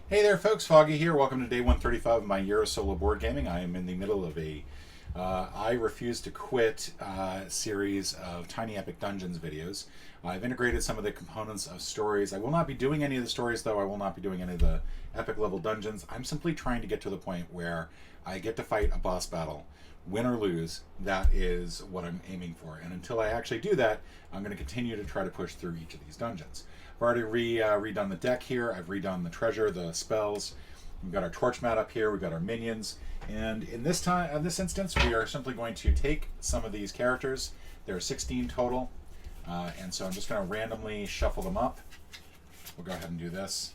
Hey there, folks. Foggy here. Welcome to day 135 of my year of solo board gaming. I am in the middle of a I Refuse to Quit series of Tiny Epic Dungeons videos. I've integrated some of the components of stories. I will not be doing any of the stories, though. I will not be doing any of the epic level dungeons. I'm simply trying to get to the point where I get to fight a boss battle. Win or lose, that is what I'm aiming for. And until I actually do that, I'm going to continue to try to push through each of these dungeons. I've already redone the deck here. I've redone the treasure, the spells. We've got our torch mat up here. We've got our minions. And in this instance, we are simply going to take some of these characters. There are 16 total. And so I'm just going to randomly shuffle them up. We'll go ahead and do this.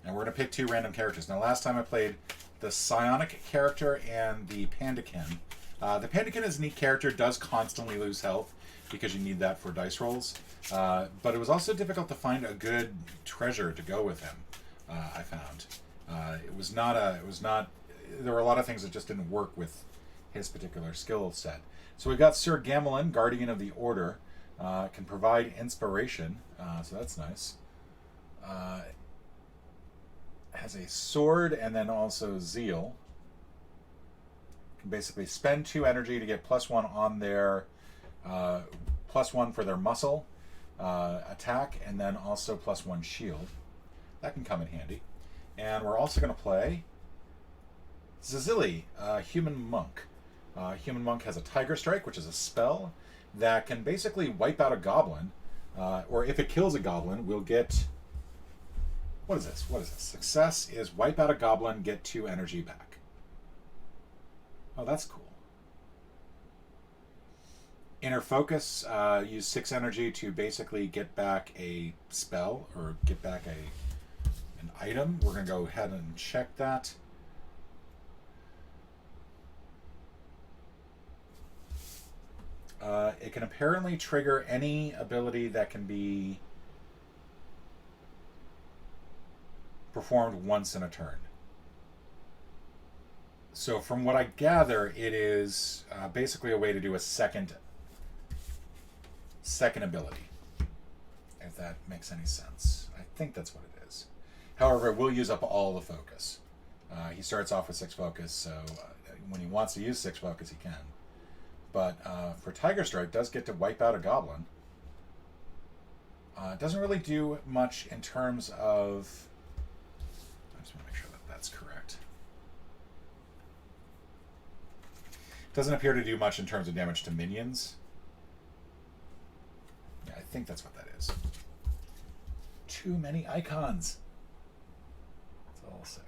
And we're going to pick two random characters. Now, last time I played the psionic character and the pandakin. The pandakin is a neat character, does constantly lose health because you need that for dice rolls. But it was also difficult to find a good treasure to go with him. I found there were a lot of things that just didn't work with his particular skill set. So we've got Sir Gamelin, Guardian of the Order, can provide inspiration, so that's nice. Has a sword and then also zeal. Can basically spend 2 energy to get +1 on their +1 for their muscle attack, and then also +1 shield. That can come in handy. And we're also going to play Zazili, Human Monk. Human Monk has a Tiger Strike, which is a spell that can basically wipe out a goblin, or if it kills a goblin, we'll get... What is this? Success is wipe out a goblin, get 2 energy back. Oh, that's cool. Inner Focus, use 6 energy to basically get back a spell or get back an item. We're going to go ahead and check that. It can apparently trigger any ability that can be performed once in a turn. So from what I gather, it is basically a way to do a second ability, if that makes any sense. I think that's what it is. However, it will use up all the focus. He starts off with 6 focus, so when he wants to use 6 focus, he can. But for Tiger Strike, does get to wipe out a goblin. It doesn't really do much in terms of... I just want to make sure that that's correct. Doesn't appear to do much in terms of damage to minions. Yeah, I think that's what that is. Too many icons. That's all I'll say.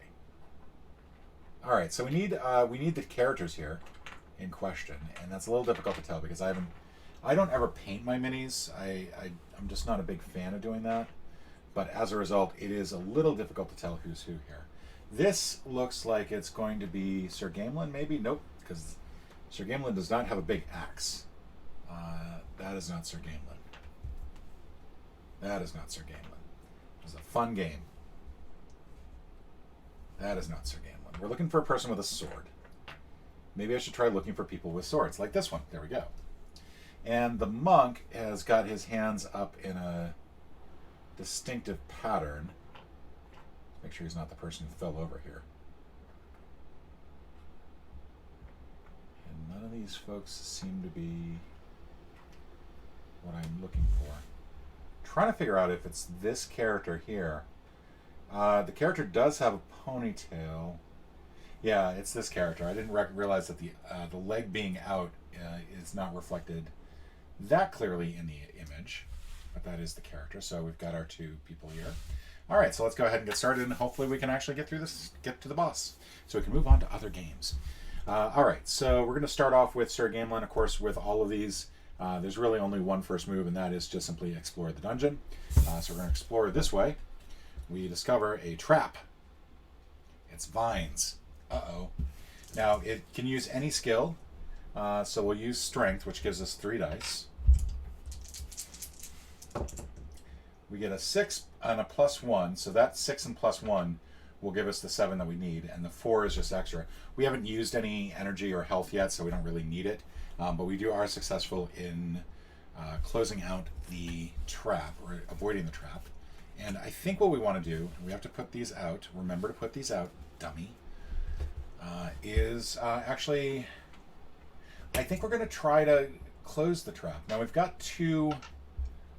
All right, so we need the characters here in question, and that's a little difficult to tell because I don't ever paint my minis. I'm just not a big fan of doing that. But as a result, it is a little difficult to tell who's who here. This looks like it's going to be Sir Gamelin, maybe? Nope, because Sir Gamelin does not have a big axe. That is not Sir Gamelin. That is not Sir Gamelin. It was a fun game. That is not Sir Gamelin. We're looking for a person with a sword. Maybe I should try looking for people with swords, like this one. There we go. And the monk has got his hands up in a distinctive pattern. Make sure he's not the person who fell over here. And none of these folks seem to be what I'm looking for. Trying to figure out if it's this character here. The character does have a ponytail. Yeah, it's this character. I didn't realize that the leg being out is not reflected that clearly in the image. But that is the character. So we've got our 2 people here. All right, so let's go ahead and get started, and hopefully we can actually get to the boss, so we can move on to other games. All right, so we're going to start off with Sir Gamelin. Of course, with all of these, there's really only one first move, and that is just simply explore the dungeon. So we're going to explore this way. We discover a trap. It's vines. Uh-oh. Now, it can use any skill, so we'll use strength, which gives us 3 dice. We get a 6 and a +1, so that 6 and +1 will give us the 7 that we need, and the 4 is just extra. We haven't used any energy or health yet, so we don't really need it, but we are successful in closing out the trap, or avoiding the trap, And I think what we want to do, we have to put these out. Remember to put these out, dummy. Actually, I think we're going to try to close the trap. Now we've got 2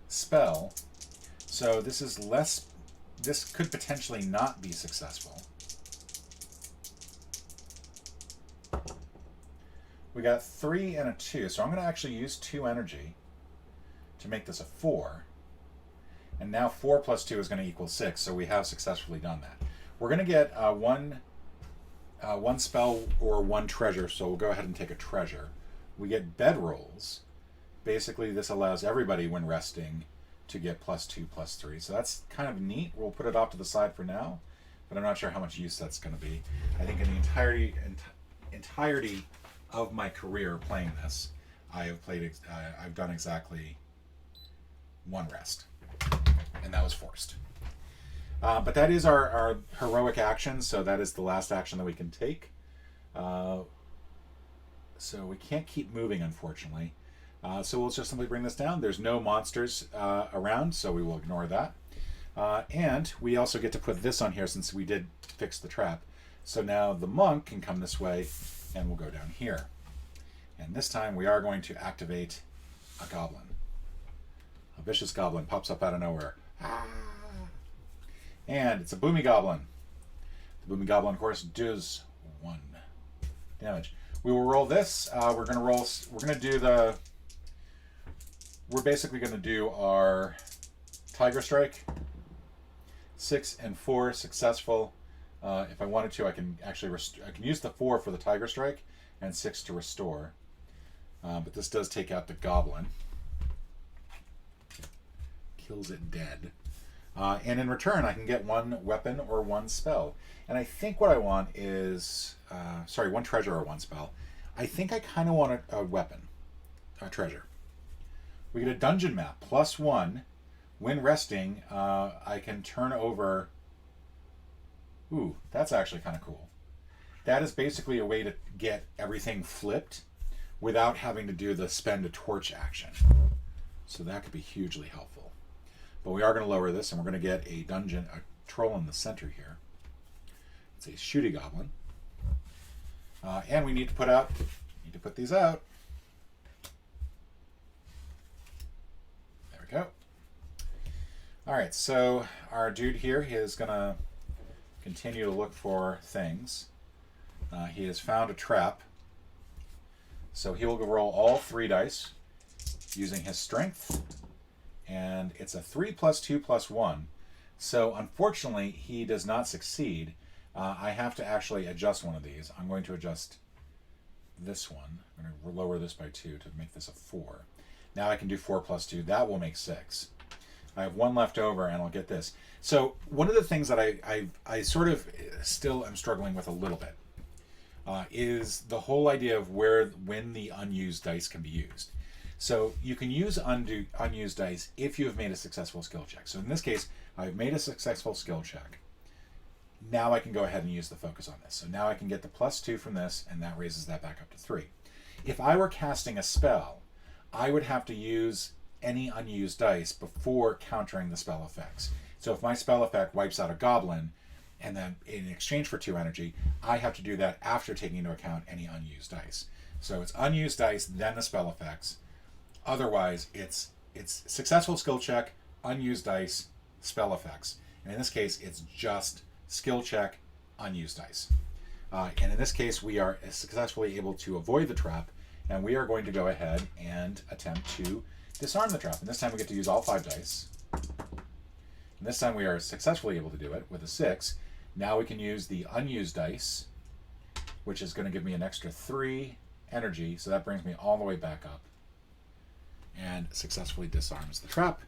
spell, so this is less. This could potentially not be successful. We got 3 and a 2, so I'm going to actually use 2 energy to make this a 4. And now 4 plus 2 is going to equal 6, so we have successfully done that. We're going to get one spell or 1 treasure, so we'll go ahead and take a treasure. We get bedrolls. Basically, this allows everybody, when resting, to get +2, +3. So that's kind of neat. We'll put it off to the side for now, but I'm not sure how much use that's going to be. I think in the entirety of my career playing this, I've done exactly 1 rest, and that was forced. But that is our heroic action, so that is the last action that we can take. So we can't keep moving, unfortunately. So we'll just simply bring this down. There's no monsters around, so we will ignore that. And we also get to put this on here since we did fix the trap. So now the monk can come this way, and we'll go down here. And this time we are going to activate a goblin. A vicious goblin pops up out of nowhere. And it's a boomy goblin. The boomy goblin, of course, does 1 damage. We will roll this. We're basically going to do our Tiger Strike. 6 and 4 successful. If I wanted to, I can actually I can use the 4 for the Tiger Strike and 6 to restore. But this does take out the goblin. Kills it dead. And in return, I can get 1 weapon or 1 spell. And I think what I want is, 1 treasure or 1 spell. I think I kind of want a weapon, a treasure. We get a dungeon map, +1. When resting, I can turn over. Ooh, that's actually kind of cool. That is basically a way to get everything flipped without having to do the spend a torch action. So that could be hugely helpful. But we are going to lower this, and we're going to get a troll in the center here. It's a shooty goblin. And we need to put these out. There we go. All right, so our dude here, he is going to continue to look for things. He has found a trap. So he will roll all 3 dice using his strength. And it's a 3 + 2 + 1. So unfortunately, he does not succeed. I have to actually adjust one of these. I'm going to adjust this one. I'm going to lower this by 2 to make this a 4. Now I can do 4 + 2. That will make 6. I have 1 left over, and I'll get this. So one of the things that I sort of still am struggling with a little bit is the whole idea of when the unused dice can be used. So you can use unused dice if you have made a successful skill check. So in this case, I've made a successful skill check. Now I can go ahead and use the focus on this. So now I can get the +2 from this, and that raises that back up to 3. If I were casting a spell, I would have to use any unused dice before countering the spell effects. So if my spell effect wipes out a goblin, and then in exchange for 2 energy, I have to do that after taking into account any unused dice. So it's unused dice, then the spell effects. Otherwise, it's successful skill check, unused dice, spell effects. And in this case, it's just skill check, unused dice. And in this case, we are successfully able to avoid the trap, and we are going to go ahead and attempt to disarm the trap. And this time we get to use all 5 dice. And this time we are successfully able to do it with a 6. Now we can use the unused dice, which is going to give me an extra 3 energy, so that brings me all the way back up and successfully disarms the trap,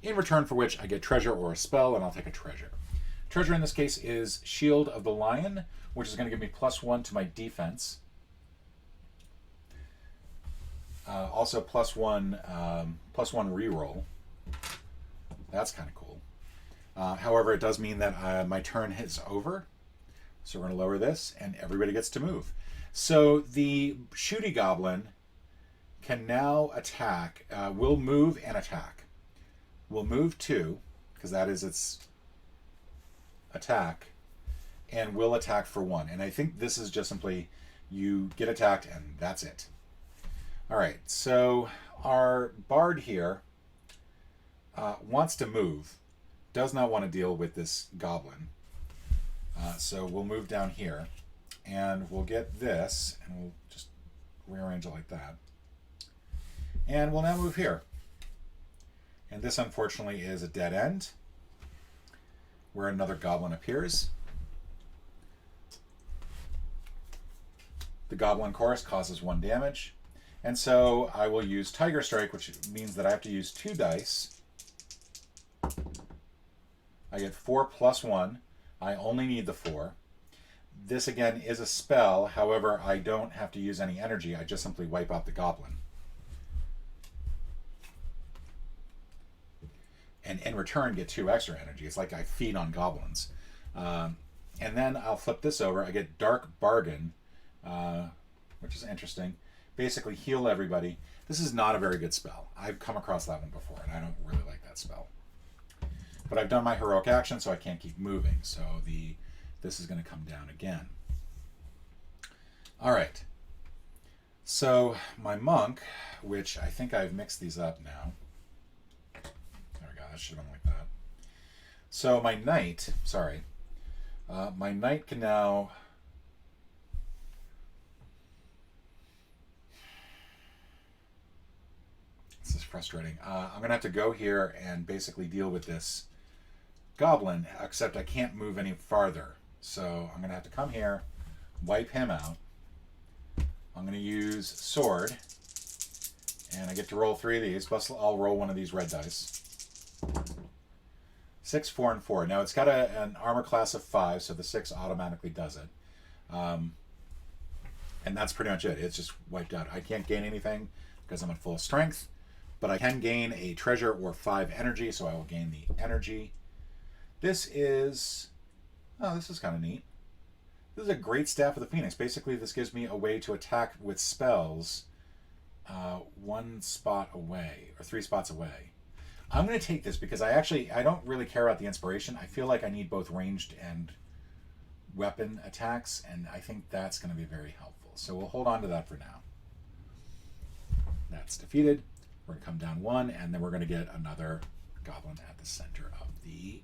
in return for which I get treasure or a spell, and I'll take a treasure. Treasure in this case is Shield of the Lion, which is going to give me +1 to my defense. Also +1 reroll. That's kind of cool. However, it does mean that my turn is over. So we're going to lower this, and everybody gets to move. So the shooty goblin can now attack. Will move and attack. We'll move 2, because that is its attack, and will attack for 1. And I think this is just simply you get attacked and that's it. All right, so our bard here wants to move, does not want to deal with this goblin. So we'll move down here, and we'll get this, and we'll just rearrange it like that. And we'll now move here. And this, unfortunately, is a dead end, where another goblin appears. The goblin chorus causes 1 damage. And so I will use Tiger Strike, which means that I have to use 2 dice. I get 4 plus 1. I only need the 4. This, again, is a spell. However, I don't have to use any energy. I just simply wipe out the goblin. And in return, get 2 extra energy. It's like I feed on goblins. And then I'll flip this over. I get Dark Bargain, which is interesting. Basically, heal everybody. This is not a very good spell. I've come across that one before, and I don't really like that spell. But I've done my heroic action, so I can't keep moving. So this is going to come down again. All right. So my monk, which I think I've mixed these up now. There we go. That should have been like that. So my knight, my knight can now... This is frustrating. I'm going to have to go here and basically deal with this goblin, except I can't move any farther. So I'm going to have to come here, wipe him out. I'm going to use sword, and I get to roll 3 of these, plus I'll roll 1 of these red dice. 6, 4, and 4. Now it's got an armor class of 5, so the 6 automatically does it. And that's pretty much it. It's just wiped out. I can't gain anything because I'm at full strength, but I can gain a treasure or 5 energy, so I will gain the energy. This is kind of neat. This is a great Staff of the Phoenix. Basically, this gives me a way to attack with spells 1 spot away, or 3 spots away. I'm going to take this because I don't really care about the inspiration. I feel like I need both ranged and weapon attacks, and I think that's going to be very helpful. So we'll hold on to that for now. That's defeated. We're going to come down 1, and then we're going to get another goblin at the center of the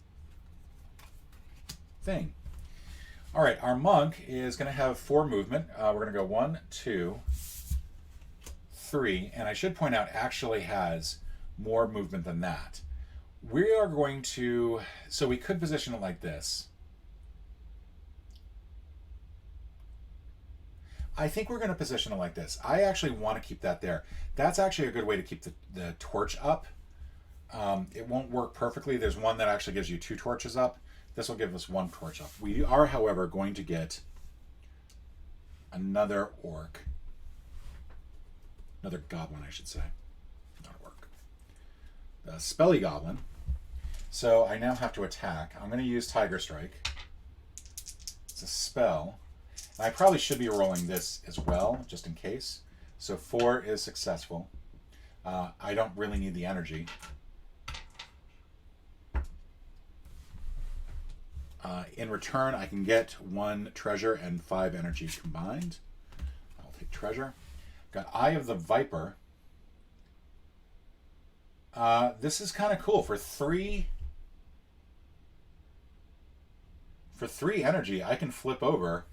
thing. All right, our monk is going to have 4 movement. We're going to go 1, 2, 3, and I should point out actually has more movement than that. We are going to, so we could position it like this. I think we're going to position it like this. I actually want to keep that there. That's actually a good way to keep the torch up. It won't work perfectly. There's one that actually gives you 2 torches up. This will give us 1 torch up. We are, however, going to get another orc. Another goblin, I should say. Not orc. The Spelly Goblin. So I now have to attack. I'm going to use Tiger Strike. It's a spell. And I probably should be rolling this as well, just in case. So 4 is successful. I don't really need the energy. In return, I can get 1 treasure and 5 energy combined. I'll take treasure. Got Eye of the Viper. This is kind of cool. For 3 energy, I can flip over.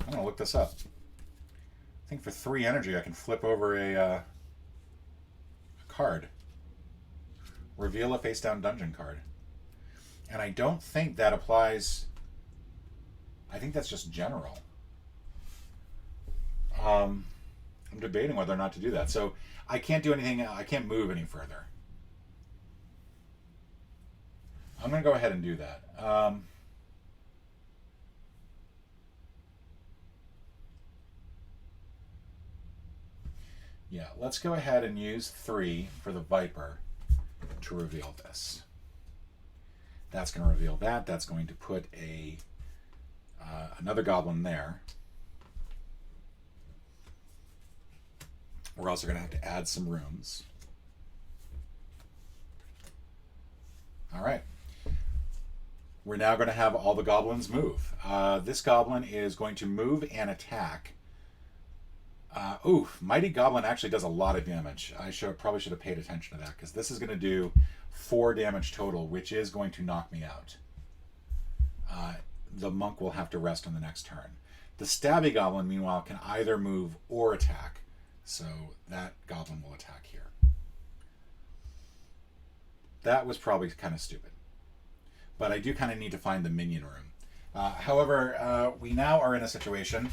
I'm going to look this up. I think for 3 energy, I can flip over a card. Reveal a face-down dungeon card. And I don't think that applies... I think that's just general. I'm debating whether or not to do that. So I can't do anything. I can't move any further. I'm going to go ahead and do that. Yeah, let's go ahead and use 3 for the Viper to reveal this. That's going to reveal that. That's going to put another goblin there. We're also going to have to add some rooms. All right. We're now going to have all the goblins move. This goblin is going to move and attack. Mighty Goblin actually does a lot of damage. I probably should have paid attention to that, because this is going to do 4 damage total, which is going to knock me out. The monk will have to rest on the next turn. The Stabby Goblin, meanwhile, can either move or attack. So that goblin will attack here. That was probably kind of stupid. But I do kind of need to find the minion room. However, we now are in a situation...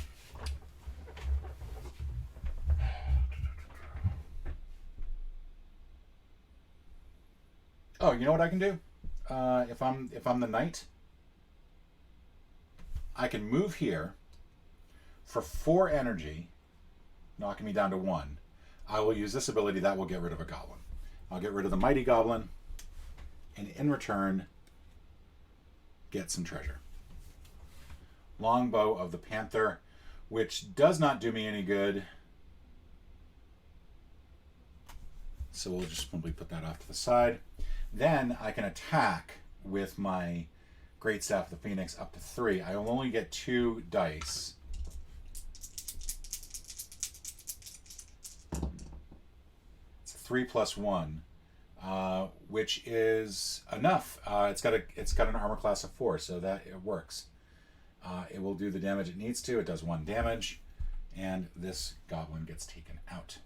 Oh, you know what I can do? If I'm the knight, I can move here for 4 energy, knocking me down to 1. I will use this ability. That will get rid of a goblin. I'll get rid of the Mighty Goblin, and in return, get some treasure. Longbow of the Panther, which does not do me any good. So we'll just simply put that off to the side. Then I can attack with my Great Staff of the Phoenix up to 3. I will only get 2 dice. It's 3 plus 1, which is enough. It's got an armor class of 4, so that it works. It will do the damage it needs to. It does 1 damage, and this goblin gets taken out.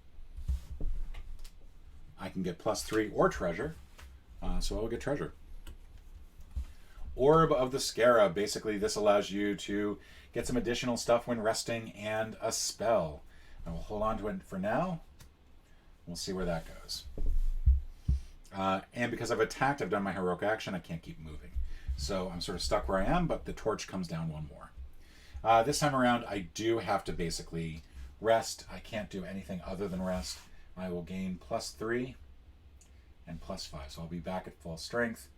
I can get plus 3 or treasure. So I'll get treasure. Orb of the Scarab. Basically, this allows you to get some additional stuff when resting and a spell. I will hold on to it for now. We'll see where that goes. And because I've attacked, I've done my heroic action, I can't keep moving. So I'm sort of stuck where I am, but the torch comes down 1 more. This time around, I do have to basically rest. I can't do anything other than rest. I will gain plus 3 and plus 5. So I'll be back at full strength.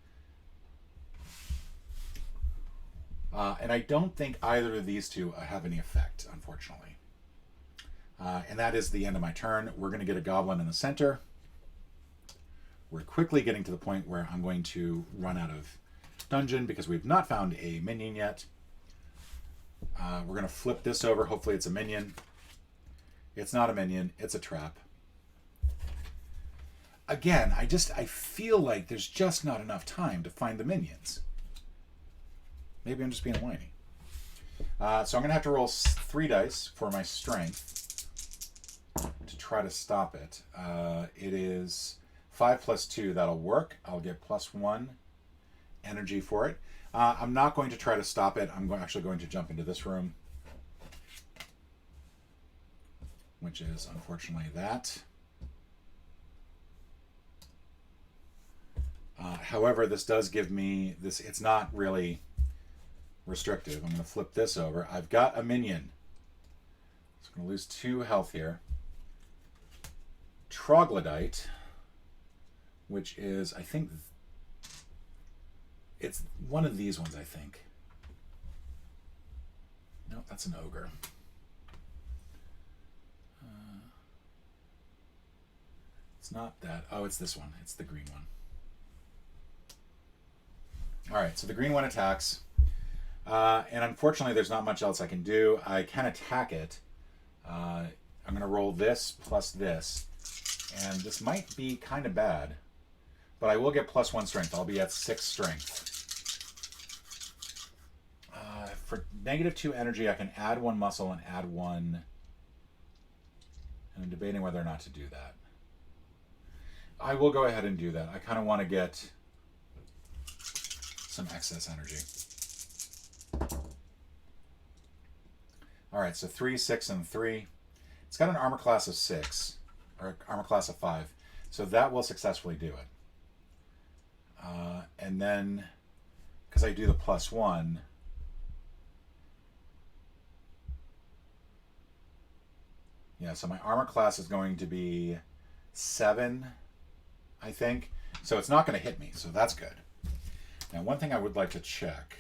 And I don't think either of these two have any effect, unfortunately. And that is the end of my turn. We're going to get a goblin in the center. We're quickly getting to the point where I'm going to run out of dungeon because we've not found a minion yet. We're going to flip this over. Hopefully it's a minion. It's not a minion. It's a trap. Again, I feel like there's just not enough time to find the minions. Maybe I'm just being whiny. So I'm going to have to roll 3 dice for my strength to try to stop it. It is 5 plus 2. That'll work. I'll get plus 1 energy for it. I'm not going to try to stop it. I'm actually going to jump into this room, which is unfortunately that. However, this does give me this. It's not really restrictive. I'm going to flip this over. I've got a minion. So I'm going to lose 2 health here. Troglodyte, which is, I think, it's one of these ones, I think. No, that's an ogre. It's not that. Oh, it's this one. It's the green one. All right, so the green one attacks. And unfortunately, there's not much else I can do. I can attack it. I'm going to roll this plus this. And this might be kind of bad. But I will get plus 1 strength. I'll be at 6 strength. For negative 2 energy, I can add 1 muscle and add 1. And I'm debating whether or not to do that. I will go ahead and do that. I kind of want to get some excess energy. All right, so 3, 6, and 3. It's got an armor class of 6, or armor class of 5, so that will successfully do it. And then, because I do the plus 1, yeah, so my armor class is going to be 7, I think. So it's not going to hit me, so that's good. Now, one thing I would like to check.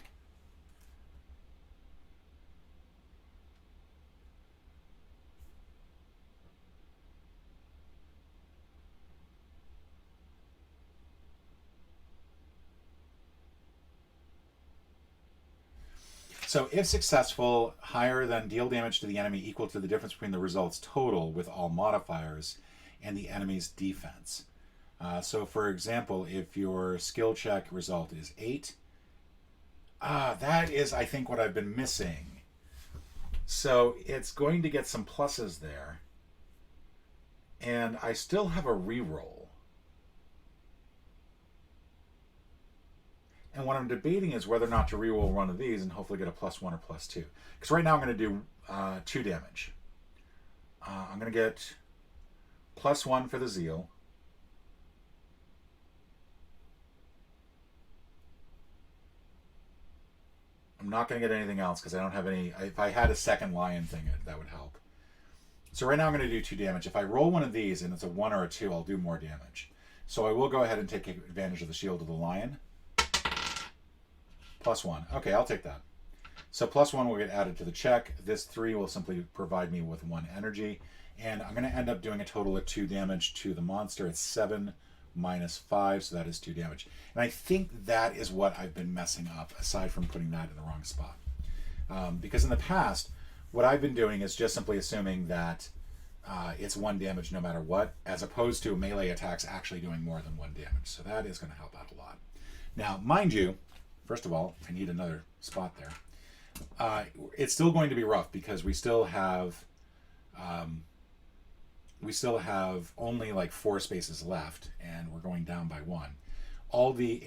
So if successful, higher than deal damage to the enemy equal to the difference between the results total with all modifiers and the enemy's defense. So for example, if your skill check result is 8, that is, I think, what I've been missing. So it's going to get some pluses there. And I still have a reroll. And what I'm debating is whether or not to reroll one of these and hopefully get a +1 or +2. Because right now I'm going to do 2 damage. I'm going to get +1 for the zeal. I'm not going to get anything else because I don't have any. If I had a second lion thing, that would help. So right now I'm going to do 2 damage. If I roll one of these and it's a 1 or a 2, I'll do more damage. So I will go ahead and take advantage of the shield of the lion. +1. Okay, I'll take that. So +1 will get added to the check. This 3 will simply provide me with 1 energy. And I'm going to end up doing a total of 2 damage to the monster. It's 7 minus 5, so that is 2 damage. And I think that is what I've been messing up, aside from putting that in the wrong spot. Because in the past, what I've been doing is just simply assuming that it's 1 damage no matter what, as opposed to melee attacks actually doing more than 1 damage. So that is going to help out a lot. Now, mind you, first of all, I need another spot there. It's still going to be rough because we still have only like 4 spaces left, and we're going down by 1. All the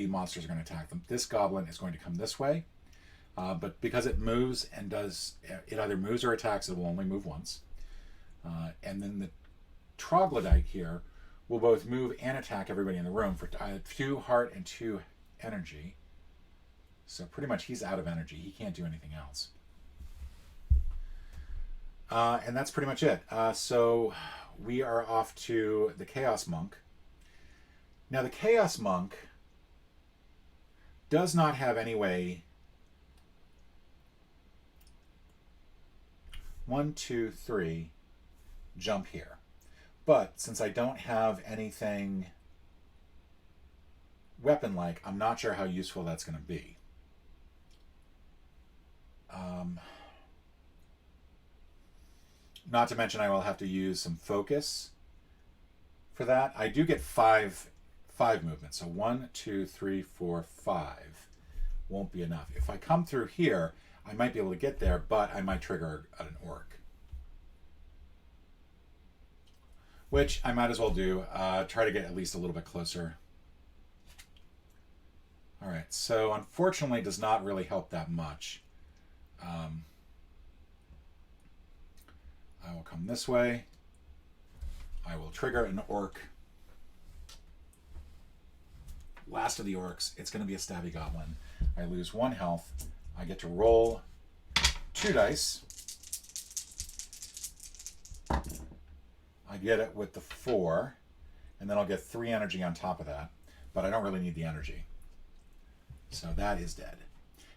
monsters are going to attack them. This goblin is going to come this way, but because it moves and it either moves or attacks, it will only move once. And then the troglodyte here will both move and attack everybody in the room for 2 heart and 2 energy. So pretty much he's out of energy. He can't do anything else. And that's pretty much it. So we are off to the Chaos Monk. Now the Chaos Monk does not have any way. 1, 2, 3, jump here. But since I don't have anything weapon-like, I'm not sure how useful that's going to be. Not to mention I will have to use some focus for that. I do get 5 movements. So 1, 2, 3, 4, 5 won't be enough. If I come through here, I might be able to get there, but I might trigger an orc. Which I might as well do. Try to get at least a little bit closer. Alright, so unfortunately it does not really help that much. I will come this way. I will trigger an orc. Last of the orcs. It's going to be a stabby goblin. I lose 1 health. I get to roll 2 dice. I get it with the 4. And then I'll get 3 energy on top of that. But I don't really need the energy. So that is dead.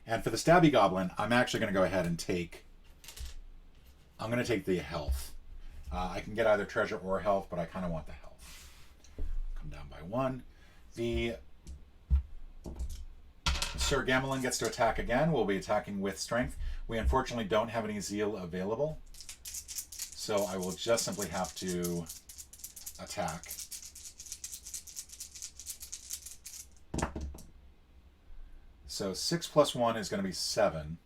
And for the stabby goblin, I'm actually going to go ahead and take... I'm going to take the health. I can get either treasure or health, but I kind of want the health. Come down by 1. The Sir Gamelin gets to attack again. We'll be attacking with strength. We unfortunately don't have any zeal available, so I will just simply have to attack. So 6 plus 1 is going to be 7.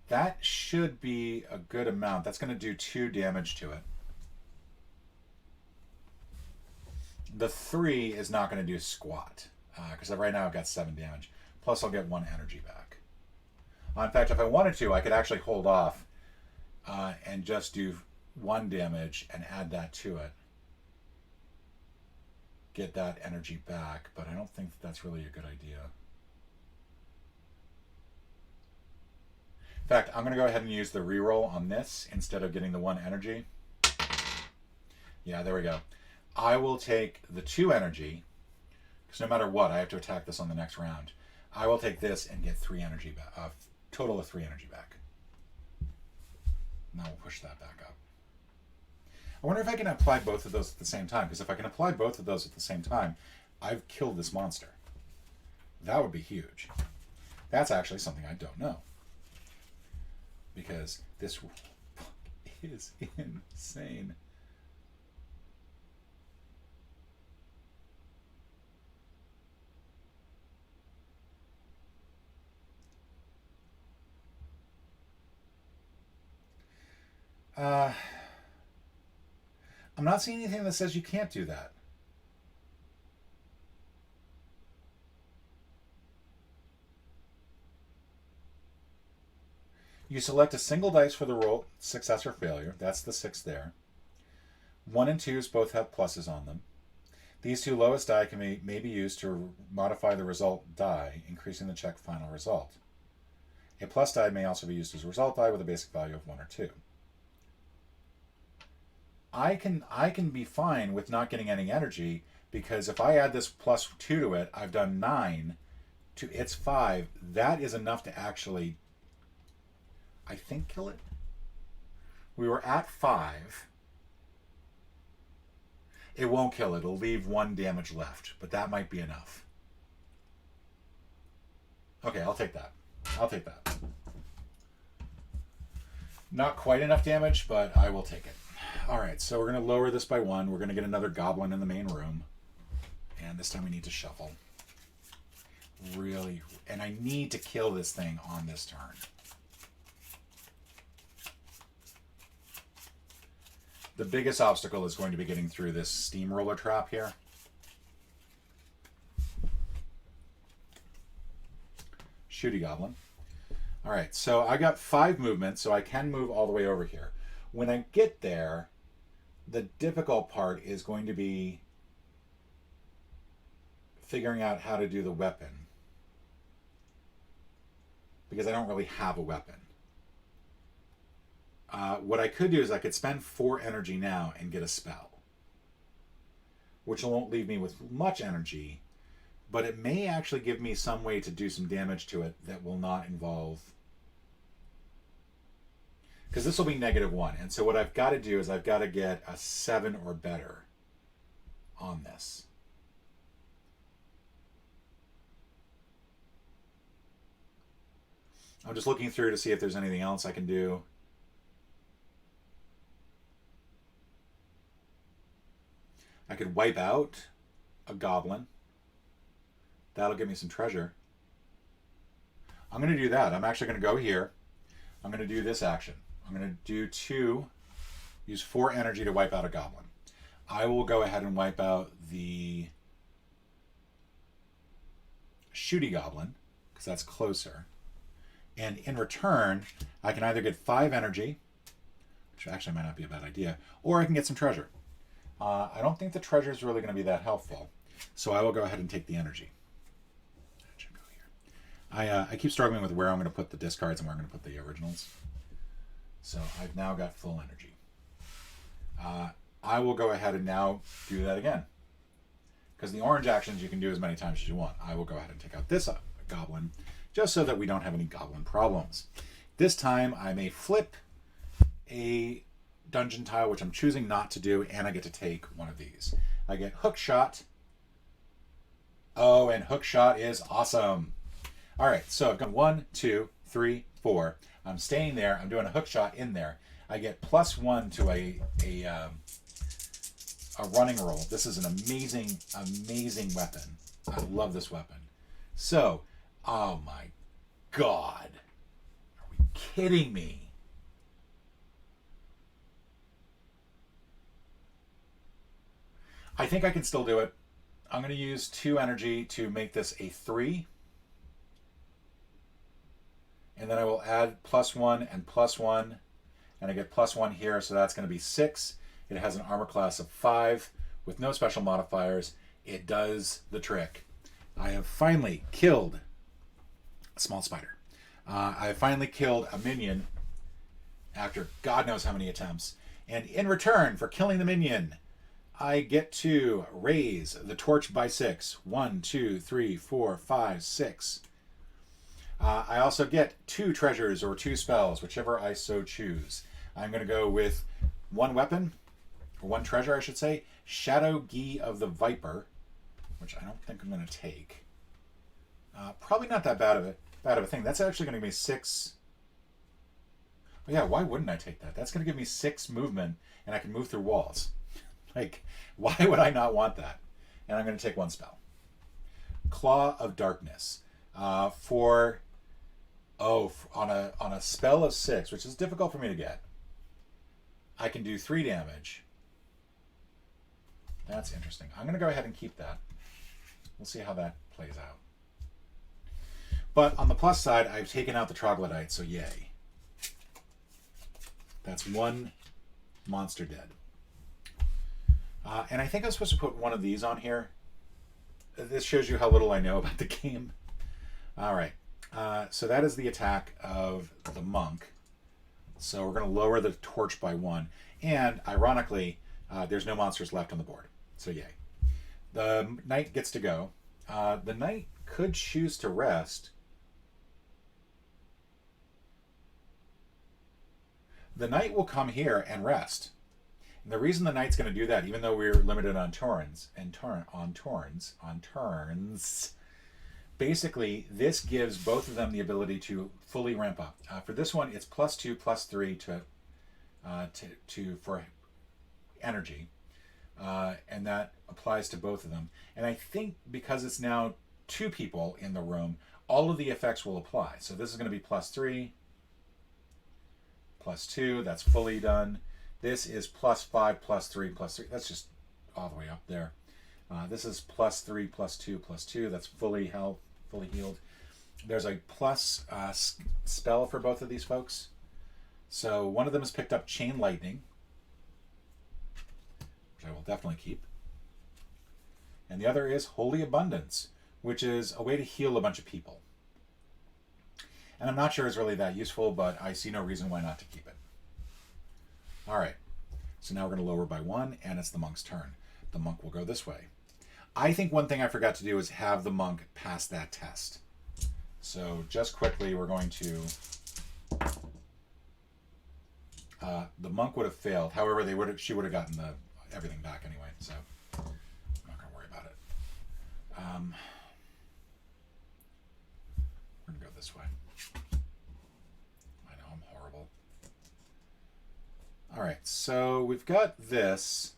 That should be a good amount. That's going to do 2 damage to it. The 3 is not going to do squat, because right now I've got 7 damage. Plus I'll get 1 energy back. In fact, if I wanted to, I could actually hold off and just do 1 damage and add that to it. Get that energy back, but I don't think that's really a good idea. In fact, I'm going to go ahead and use the reroll on this instead of getting the 1 energy. Yeah, there we go. I will take the 2 energy, because no matter what, I have to attack this on the next round. I will take this and get 3 energy back, total of 3 energy back. Now we'll push that back up. I wonder if I can apply both of those at the same time, because if I can apply both of those at the same time, I've killed this monster. That would be huge. That's actually something I don't know. Because this is insane. I'm not seeing anything that says you can't do that. You select a single dice for the roll, success or failure. That's the 6 there. 1 and 2s both have pluses on them. These two lowest die may be used to modify the result die, increasing the check final result. A plus die may also be used as a result die with a basic value of 1 or 2. I can be fine with not getting any energy, because if I add this plus 2 to it, I've done 9 to its 5. That is enough to actually, I think, kill it. We were at 5. It won't kill it. It'll leave 1 damage left, but that might be enough. Okay, I'll take that. I'll take that. Not quite enough damage, but I will take it. Alright, so we're going to lower this by 1. We're going to get another goblin in the main room. And this time we need to shuffle. Really. And I need to kill this thing on this turn. The biggest obstacle is going to be getting through this steamroller trap here. Shooty goblin. Alright, so I got 5 movements, so I can move all the way over here. When I get there, the difficult part is going to be figuring out how to do the weapon. Because I don't really have a weapon. What I could do is I could spend 4 energy now and get a spell. Which won't leave me with much energy, but it may actually give me some way to do some damage to it that will not involve... Because this will be -1. And so what I've got to do is I've got to get a 7 or better on this. I'm just looking through to see if there's anything else I can do. I could wipe out a goblin. That'll give me some treasure. I'm going to do that. I'm actually going to go here. I'm going to do this action. I'm going to do use 4 energy to wipe out a goblin. I will go ahead and wipe out the shooty goblin, because that's closer. And in return, I can either get 5 energy, which actually might not be a bad idea, or I can get some treasure. I don't think the treasure is really going to be that helpful, so I will go ahead and take the energy. I keep struggling with where I'm going to put the discards and where I'm going to put the originals. So I've now got full energy. I will go ahead and now do that again. Because the orange actions you can do as many times as you want. I will go ahead and take out this goblin, just so that we don't have any goblin problems. This time I may flip a dungeon tile, which I'm choosing not to do, and I get to take one of these. I get hook shot. Oh, and hook shot is awesome. All right, so I've got 1, 2, 3, 4. I'm staying there. I'm doing a hook shot in there. I get +1 to a running roll. This is an amazing, amazing weapon. I love this weapon. So, oh my God. Are we kidding me? I think I can still do it. I'm going to use 2 energy to make this a 3. And then I will add +1 and +1. And I get +1 here, so that's going to be 6. It has an armor class of 5 with no special modifiers. It does the trick. I have finally killed a small spider. I have finally killed a minion after God knows how many attempts. And in return for killing the minion, I get to raise the torch by 6. 1, 2, 3, 4, 5, 6. I also get 2 treasures or 2 spells, whichever I so choose. I'm going to go with 1 weapon, or 1 treasure, I should say. Shadow Gi of the Viper, which I don't think I'm going to take. Probably not that bad of a thing. That's actually going to give me 6. Oh yeah, why wouldn't I take that? That's going to give me 6 movement, and I can move through walls. Like, why would I not want that? And I'm going to take 1 spell. Claw of Darkness. On a spell of 6, which is difficult for me to get, I can do 3 damage. That's interesting. I'm going to go ahead and keep that. We'll see how that plays out. But on the plus side, I've taken out the troglodyte, so yay. That's 1 monster dead. And I think I'm supposed to put one of these on here. This shows you how little I know about the game. All right. So that is the attack of the monk. So we're going to lower the torch by 1. And ironically, there's no monsters left on the board. So yay. The knight gets to go. The knight could choose to rest. The knight will come here and rest. And the reason the knight's going to do that, even though we're limited on turns, basically this gives both of them the ability to fully ramp up. For this one, it's +2, +3 for energy, and that applies to both of them. And I think because it's now 2 people in the room, all of the effects will apply. So this is going to be +3, +2. That's fully done. This is +5, +3, +3. That's just all the way up there. This is +3, +2, +2. That's fully healed. There's a plus spell for both of these folks. So one of them has picked up Chain Lightning, which I will definitely keep. And the other is Holy Abundance, which is a way to heal a bunch of people. And I'm not sure it's really that useful, but I see no reason why not to keep it. All right, so now we're going to lower by 1, and it's the monk's turn. The monk will go this way. I think one thing I forgot to do is have the monk pass that test. So just quickly, we're going to... the monk would have failed. However, she would have gotten everything back anyway, so I'm not going to worry about it. We're going to go this way. I know, I'm horrible. All right, so we've got this.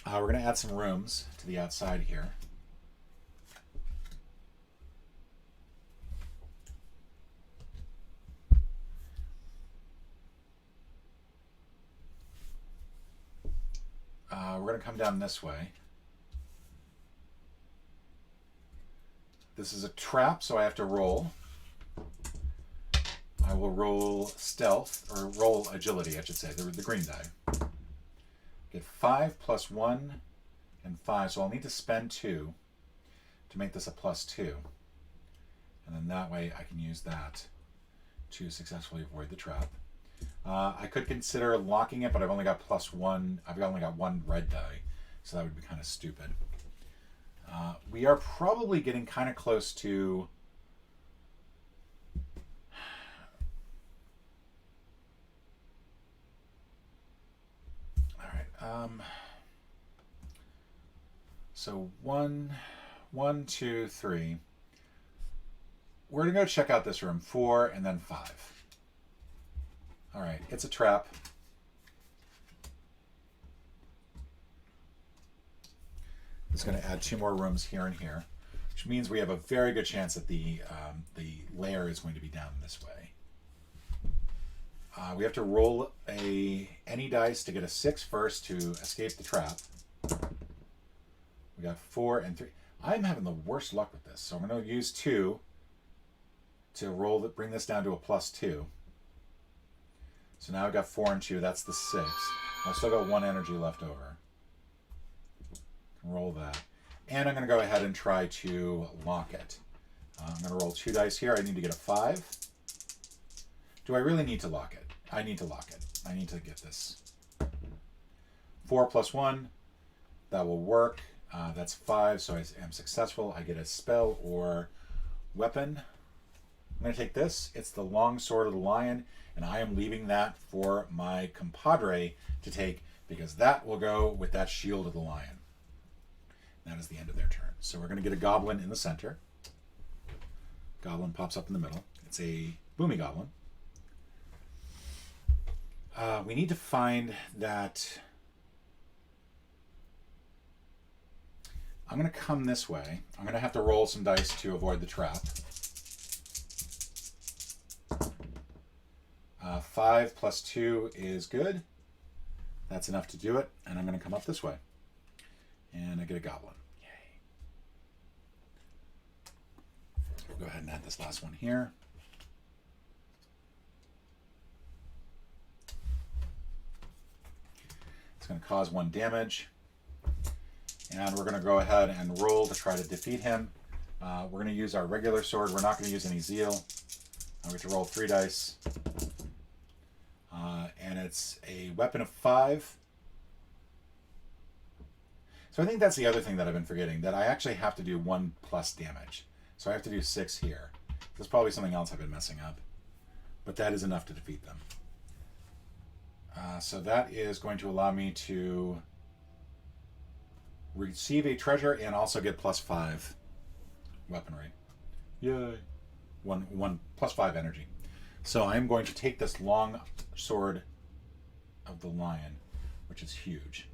We're going to add some rooms to the outside here. We're going to come down this way. This is a trap, so I have to roll. I will roll stealth, or roll agility, I should say, the green die. Get 5 + 1 and 5, so I'll need to spend 2 to make this a +2. And then that way I can use that to successfully avoid the trap. I could consider locking it, but I've only got +1. I've only got 1 red die, so that would be kind of stupid. We are probably getting kind of close to... All right. So 1, 2, 3. We're going to go check out this room. 4 and then 5. All right, it's a trap. It's going to add 2 more rooms here and here, which means we have a very good chance that the layer is going to be down this way. We have to roll any dice to get a 6 first to escape the trap. We got 4 and 3. I'm having the worst luck with this, so I'm going to use 2 to bring this down to a +2. So now I've got 4 and 2. That's the 6. I've still got 1 energy left over. Roll that. And I'm going to go ahead and try to lock it. I'm going to roll 2 dice here. I need to get a 5. Do I really need to lock it? I need to lock it. I need to get this. 4 + 1. That will work. That's 5, so I am successful. I get a spell or weapon. I'm going to take this. It's the long sword of the lion, and I am leaving that for my compadre to take because that will go with that shield of the lion. That is the end of their turn. So we're going to get a goblin in the center. Goblin pops up in the middle. It's a boomy goblin. We need to find that... I'm going to come this way. I'm going to have to roll some dice to avoid the trap. 5 plus 2 is good. That's enough to do it. And I'm going to come up this way. And I get a goblin. Yay. We'll go ahead and add this last one here. It's going to cause 1 damage. And we're going to go ahead and roll to try to defeat him. We're going to use our regular sword. We're not going to use any zeal. We get to roll 3 dice. And it's a weapon of 5. So I think that's the other thing that I've been forgetting, that I actually have to do 1 plus damage. So I have to do 6 here. There's probably something else I've been messing up. But that is enough to defeat them. So that is going to allow me to receive a treasure and also get plus 5 weaponry. Yay. One plus 5 energy. So I'm going to take this long sword of the lion, which is huge.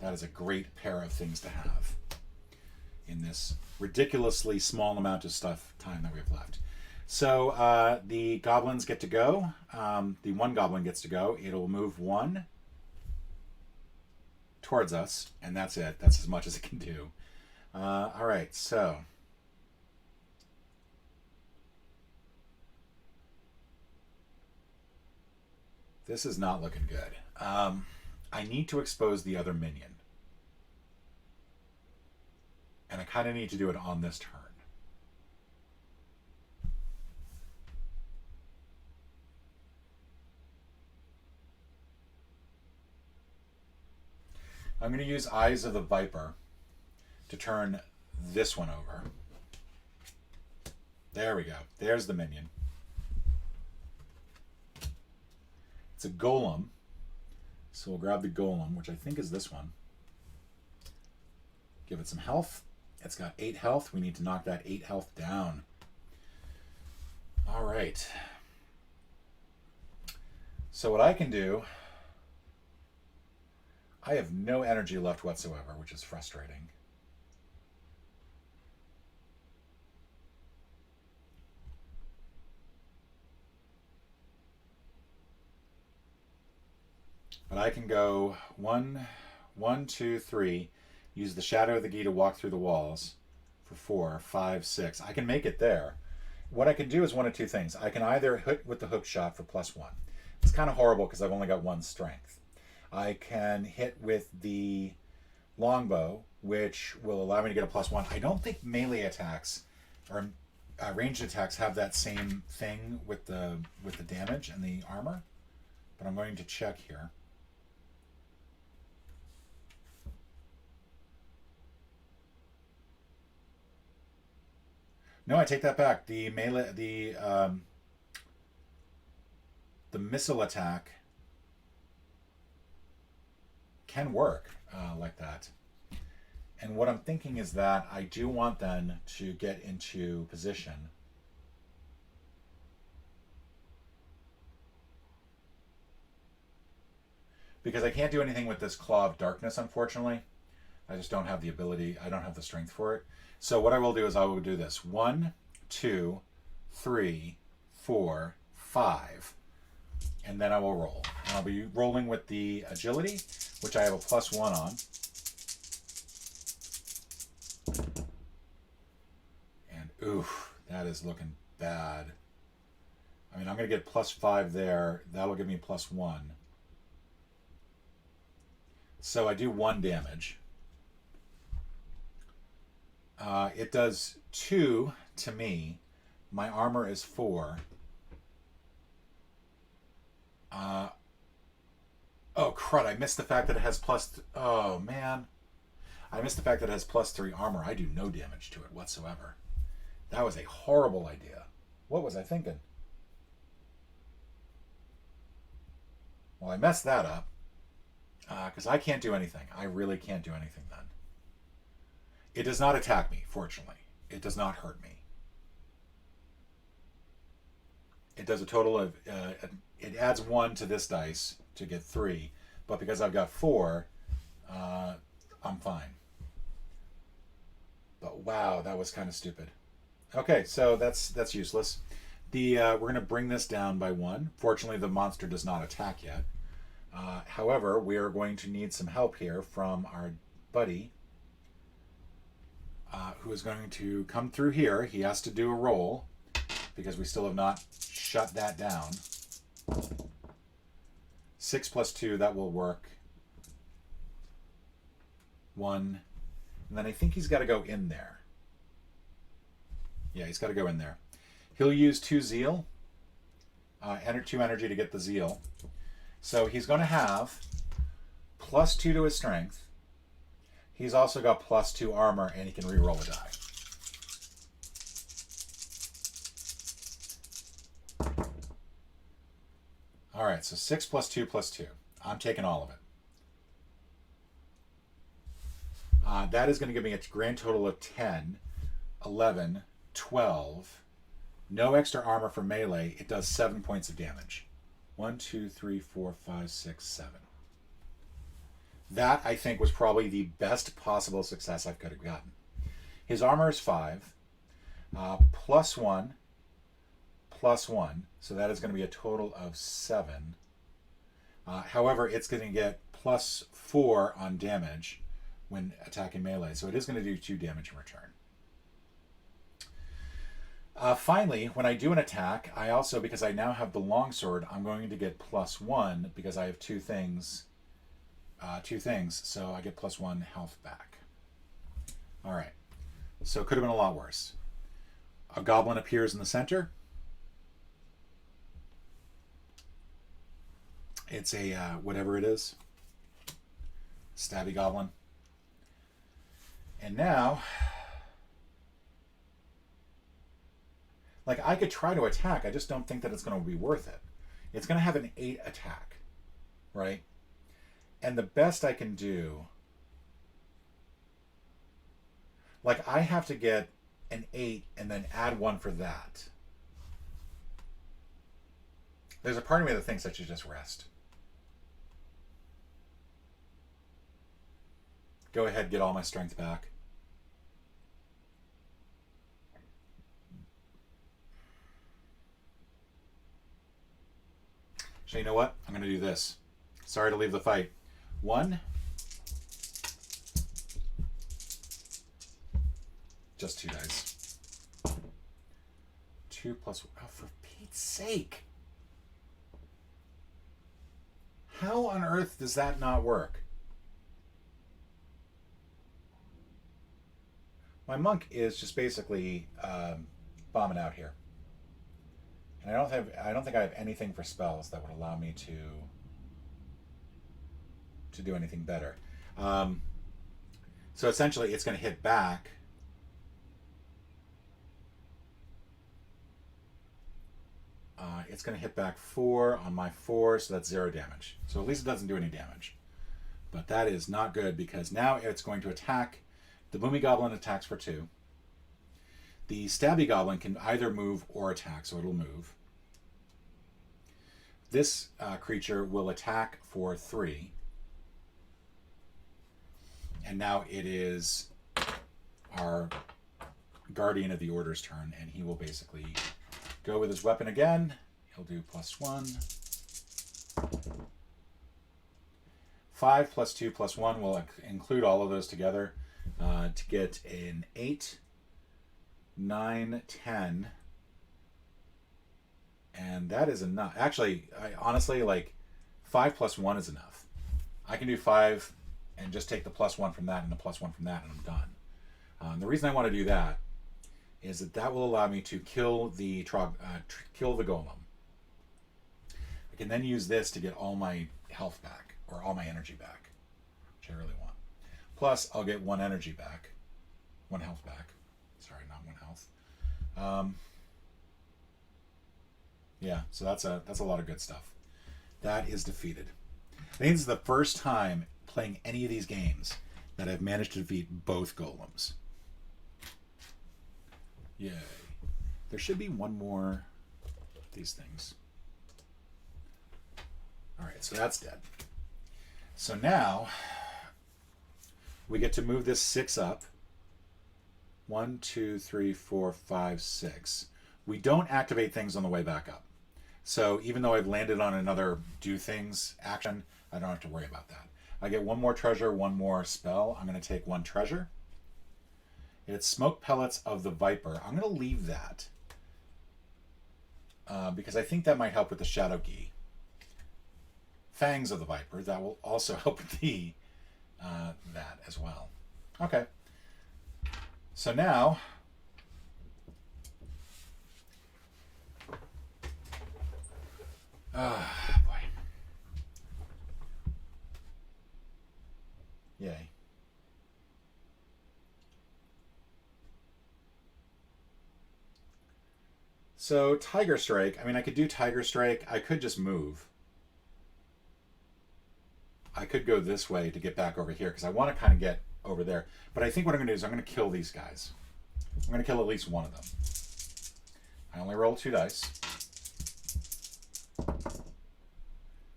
That is a great pair of things to have in this ridiculously small amount of time that we have left. So the goblins get to go. The one goblin gets to go. It'll move 1 towards us, and that's it. That's as much as it can do. All right, so this is not looking good. I need to expose the other minion, and I kind of need to do it on this turn. I'm going to use Eyes of the Viper to turn this one over. There we go. There's the minion. It's a golem. So we'll grab the golem, which I think is this one. Give it some health. It's got 8 health. We need to knock that 8 health down. All right. So what I can do... I have no energy left whatsoever, which is frustrating. But I can go 1, 2, 3, use the Shadow of the Gi to walk through the walls for 4, 5, 6. I can make it there. What I can do is one of 2 things. I can either hit with the hook shot for +1. It's kind of horrible because I've only got 1 strength. I can hit with the longbow, which will allow me to get a +1. I don't think melee attacks or ranged attacks have that same thing with the damage and the armor, but I'm going to check here. No, I take that back. The melee, the missile attack can work like that. And what I'm thinking is that I do want then to get into position. Because I can't do anything with this Claw of Darkness, unfortunately. I just don't have the ability, I don't have the strength for it. So what I will do is I will do this. 1, 2, 3, 4, 5. And then I will roll. And I'll be rolling with the agility, which I have a +1 on. And oof, that is looking bad. I mean, I'm going to get +5 there. That'll give me +1. So I do 1 damage. It does 2 to me. My armor is 4. Oh crud, I missed the fact that it has oh man. I missed the fact that it has +3 armor. I do no damage to it whatsoever. That was a horrible idea. What was I thinking? Well, I messed that up because I can't do anything. I really can't do anything then. It does not attack me, fortunately. It does not hurt me. It does a total of, it adds 1 to this dice to get 3, but because I've got 4, I'm fine. But wow, that was kind of stupid. Okay, so that's useless. We're going to bring this down by 1. Fortunately, the monster does not attack yet. However, we are going to need some help here from our buddy, who is going to come through here. He has to do a roll because we still have not shut that down. 6 plus 2, that will work. 1. And then I think he's got to go in there. Yeah, he's got to go in there. He'll use 2 zeal, 2 energy to get the zeal. So he's going to have plus 2 to his strength. He's also got plus 2 armor, and he can re-roll a die. All right, so 6 plus 2 plus 2. I'm taking all of it. That is going to give me a grand total of 10, 11, 12. No extra armor for melee. It does 7 points of damage. 1, 2, 3, 4, 5, 6, 7. That, I think, was probably the best possible success I could have gotten. His armor is 5. Plus 1. Plus 1. So that is going to be a total of 7. However, it's going to get plus 4 on damage when attacking melee. So it is going to do 2 damage in return. Finally, when I do an attack, I also, because I now have the longsword, I'm going to get plus 1 because I have 2 things. So I get plus 1 health back. All right. So it could have been a lot worse. A goblin appears in the center. It's a, whatever it is. Stabby goblin. And now, like, I could try to attack. I just don't think that it's going to be worth it. It's going to have an 8 attack, right? And the best I can do, like, I have to get an 8 and then add 1 for that. There's a part of me that thinks I should just rest. Go ahead, get all my strength back. So you know what? I'm going to do this. Sorry to leave the fight. 1. Just 2 dice. 2 plus... Oh, for Pete's sake. How on earth does that not work? My monk is just basically bombing out here. And I don't think I have anything for spells that would allow me to do anything better. So essentially, it's going to hit back. It's going to hit back 4 on my 4, so that's 0 damage. So at least it doesn't do any damage. But that is not good because now it's going to attack. The Boomy Goblin attacks for 2. The Stabby Goblin can either move or attack, so it'll move. This creature will attack for 3. And now it is our Guardian of the Order's turn, and he will basically go with his weapon again. He'll do plus 1. 5 plus 2 plus 1 will include all of those together to get an 8, 9, 10. And that is enough. Actually, honestly, like, 5 plus 1 is enough. I can do 5 and just take the plus 1 from that and the plus 1 from that, and I'm done. The reason I want to do that is that will allow me to kill the golem. I can then use this to get all my health back, or all my energy back, which I really want. Plus, I'll get 1 energy back, 1 health back. Sorry, not 1 health. Yeah, so that's a lot of good stuff. That is defeated. I think this is the first time playing any of these games that I've managed to defeat both golems. Yay. There should be one more of these things. Alright, so that's dead. So now we get to move this 6 up. 1, 2, 3, 4, 5, 6. We don't activate things on the way back up. So even though I've landed on another do things action, I don't have to worry about that. I get one more treasure, one more spell. I'm going to take 1 treasure. It's Smoke Pellets of the Viper. I'm going to leave that because I think that might help with the Shadow Gi. Fangs of the Viper. That will also help with the that as well. Okay. So now boy. Yay. So Tiger Strike, I mean, I could do Tiger Strike. I could just move. I could go this way to get back over here because I want to kind of get over there. But I think what I'm going to do is I'm going to kill these guys. I'm going to kill at least one of them. I only roll 2 dice.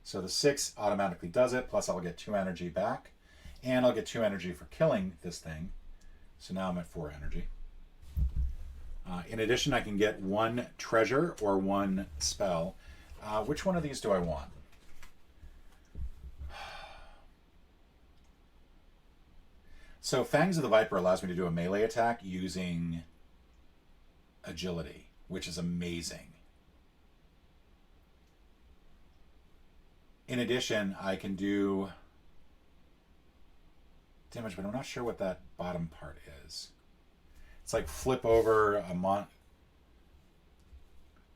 So the 6 automatically does it, plus I'll get 2 energy back. And I'll get 2 energy for killing this thing. So now I'm at 4 energy. In addition, I can get 1 treasure or 1 spell. Which one of these do I want? So Fangs of the Viper allows me to do a melee attack using agility, which is amazing. In addition, I can do damage, but I'm not sure what that bottom part is. It's like flip over a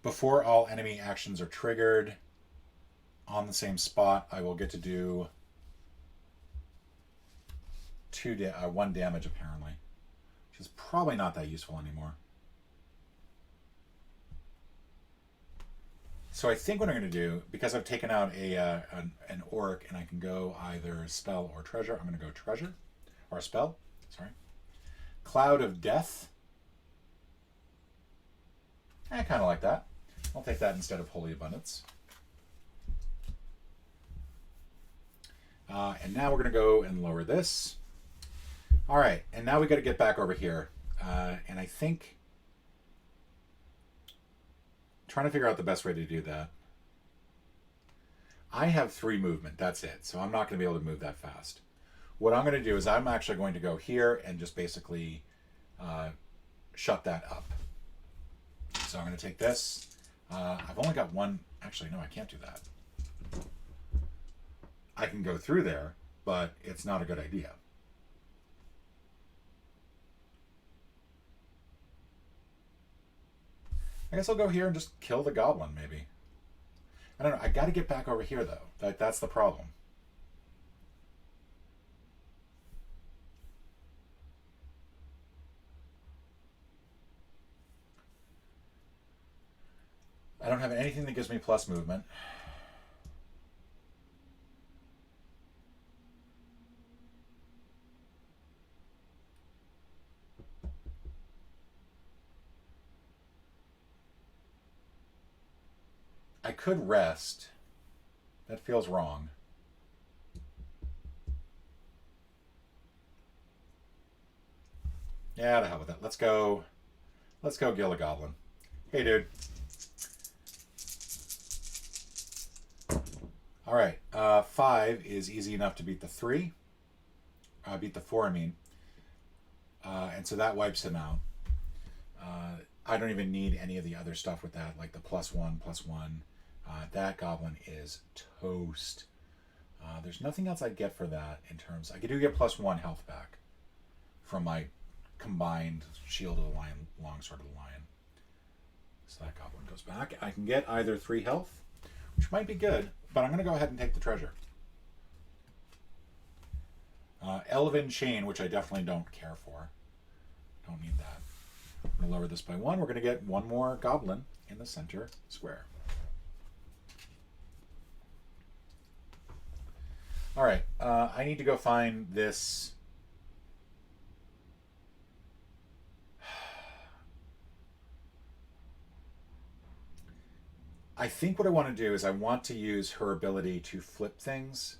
before all enemy actions are triggered on the same spot, I will get to do 1 damage apparently, which is probably not that useful anymore. So I think what I'm going to do, because I've taken out an orc and I can go either spell or treasure, I'm going to go treasure, or spell, sorry. Cloud of Death. I kind of like that. I'll take that instead of Holy Abundance. And now we're going to go and lower this. All right, and now we got to get back over here. And I think trying to figure out the best way to do that. I have 3 movement, that's it. So I'm not going to be able to move that fast. What I'm going to do is I'm actually going to go here and just basically shut that up. So I'm going to take this. I've only got 1. Actually, no, I can't do that. I can go through there, but it's not a good idea. I guess I'll go here and just kill the goblin, maybe. I don't know. I got to get back over here, though. That's the problem. I don't have anything that gives me plus movement. I could rest. That feels wrong. Yeah, to hell with that. Let's go kill a goblin. Hey, dude. All right, 5 is easy enough to beat the 3. Beat the 4, I mean. And so that wipes him out. I don't even need any of the other stuff with that, like the +1, +1. That goblin is toast. There's nothing else I get for that in terms... I do get +1 health back from my combined Shield of the Lion, Longsword of the Lion. So that goblin goes back. I can get either 3 health, which might be good, but I'm going to go ahead and take the treasure. Elven Chain, which I definitely don't care for. Don't need that. I'm going to lower this by 1. We're going to get 1 more goblin in the center square. All right, I need to go find this. I think what I want to do is I want to use her ability to flip things.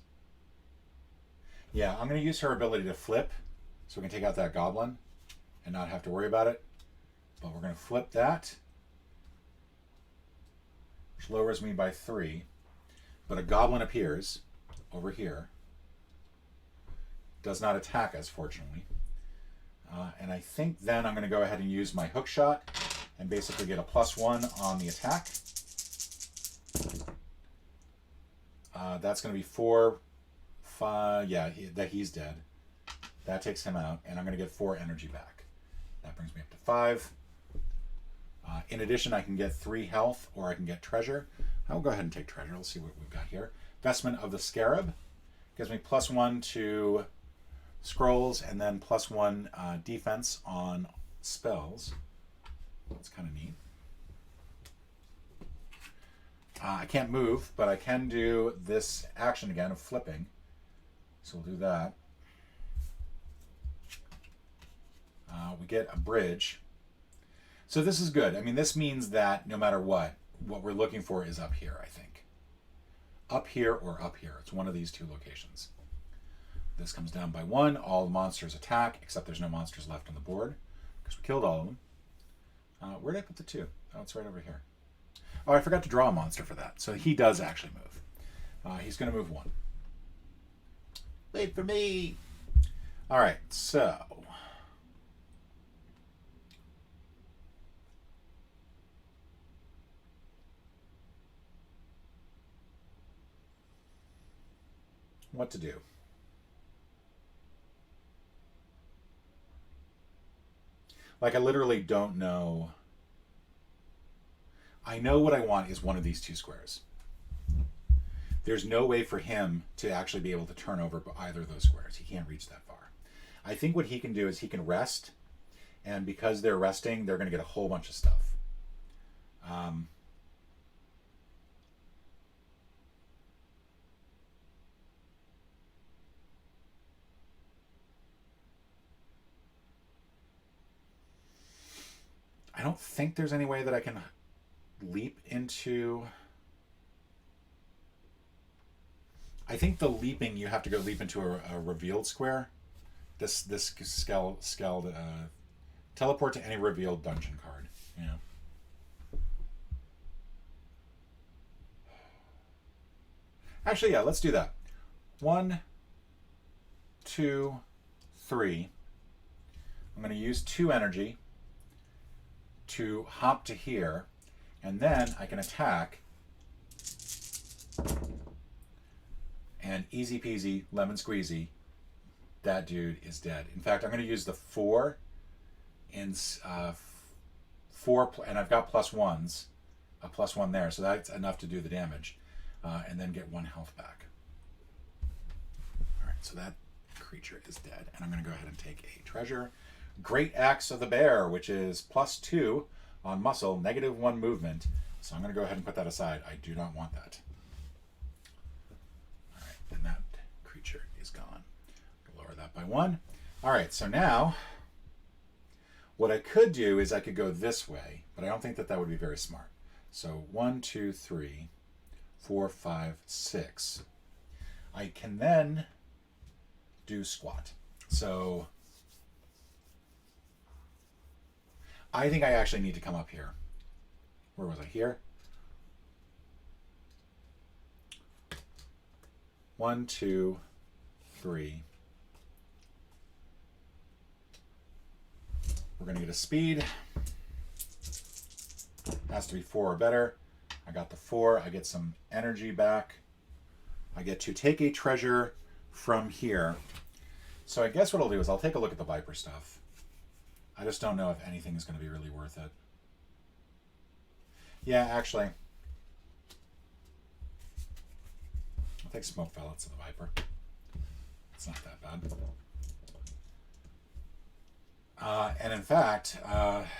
Yeah, I'm going to use her ability to flip so we can take out that goblin and not have to worry about it. But we're going to flip that, which lowers me by 3. But a goblin appears over here. Does not attack us, fortunately. And I think then I'm going to go ahead and use my hook shot and basically get a +1 on the attack. That's going to be 4, 5. Yeah, he's dead. That takes him out, and I'm going to get 4 energy back. That brings me up to 5. In addition, I can get 3 health, or I can get treasure. I'll go ahead and take treasure. Let's see what we've got here. Vestment of the Scarab gives me +1 to scrolls, and then +1 defense on spells. That's kind of neat. I can't move, but I can do this action again of flipping. So we'll do that. We get a bridge. So this is good. I mean, this means that no matter what we're looking for is up here, I think. Up here or up here. It's one of these 2 locations. This comes down by 1. All the monsters attack, except there's no monsters left on the board because we killed all of them. Where did I put the 2? Oh, it's right over here. Oh, I forgot to draw a monster for that. So he does actually move. He's going to move 1. Wait for me. All right, so what to do? Like, I literally don't know. I know what I want is one of these 2 squares. There's no way for him to actually be able to turn over either of those squares. He can't reach that far. I think what he can do is he can rest, and because they're resting, they're going to get a whole bunch of stuff. I don't think there's any way that I can leap into. I think the leaping, you have to go leap into a revealed square. This scaled teleport to any revealed dungeon card. Yeah. Actually, yeah, let's do that. 1, 2, 3. I'm going to use 2 energy to hop to here, and then I can attack, and easy peasy, lemon squeezy, that dude is dead. In fact, I'm going to use the 4 in 4, and I've got +1s, a +1 there, so that's enough to do the damage, and then get 1 health back. All right, so that creature is dead, and I'm going to go ahead and take a treasure. Great Axe of the Bear, which is +2 on muscle, -1 movement. So I'm going to go ahead and put that aside. I do not want that. All right, and that creature is gone. Lower that by 1. All right, so now what I could do is I could go this way, but I don't think that would be very smart. So 1, 2, 3, 4, 5, 6. I can then do squat. So I think I actually need to come up here. Where was I? Here? 1, 2, 3. We're going to get a speed. Has to be 4 or better. I got the 4. I get some energy back. I get to take a treasure from here. So I guess what I'll do is I'll take a look at the Viper stuff. I just don't know if anything is going to be really worth it. Yeah, actually, I'll take smoke pellets of the Viper. It's not that bad. And in fact,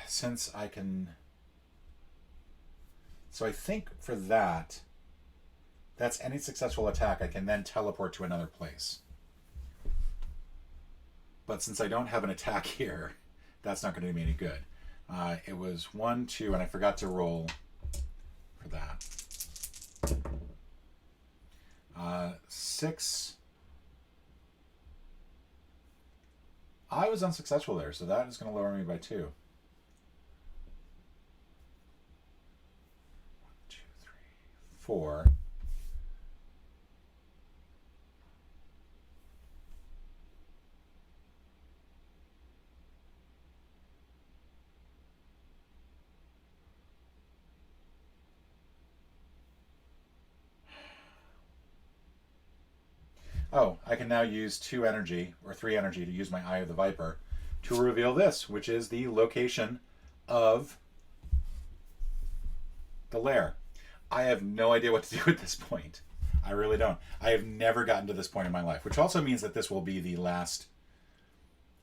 since I can... So I think for that, That's any successful attack. I can then teleport to another place. But since I don't have an attack here, that's not going to do me any good. It was 1, 2, and I forgot to roll for that. 6. I was unsuccessful there, so that is going to lower me by 2. 1, 2, 3, 4. Oh, I can now use 2 energy, or 3 energy, to use my Eye of the Viper to reveal this, which is the location of the lair. I have no idea what to do at this point. I really don't. I have never gotten to this point in my life, which also means that this will be the last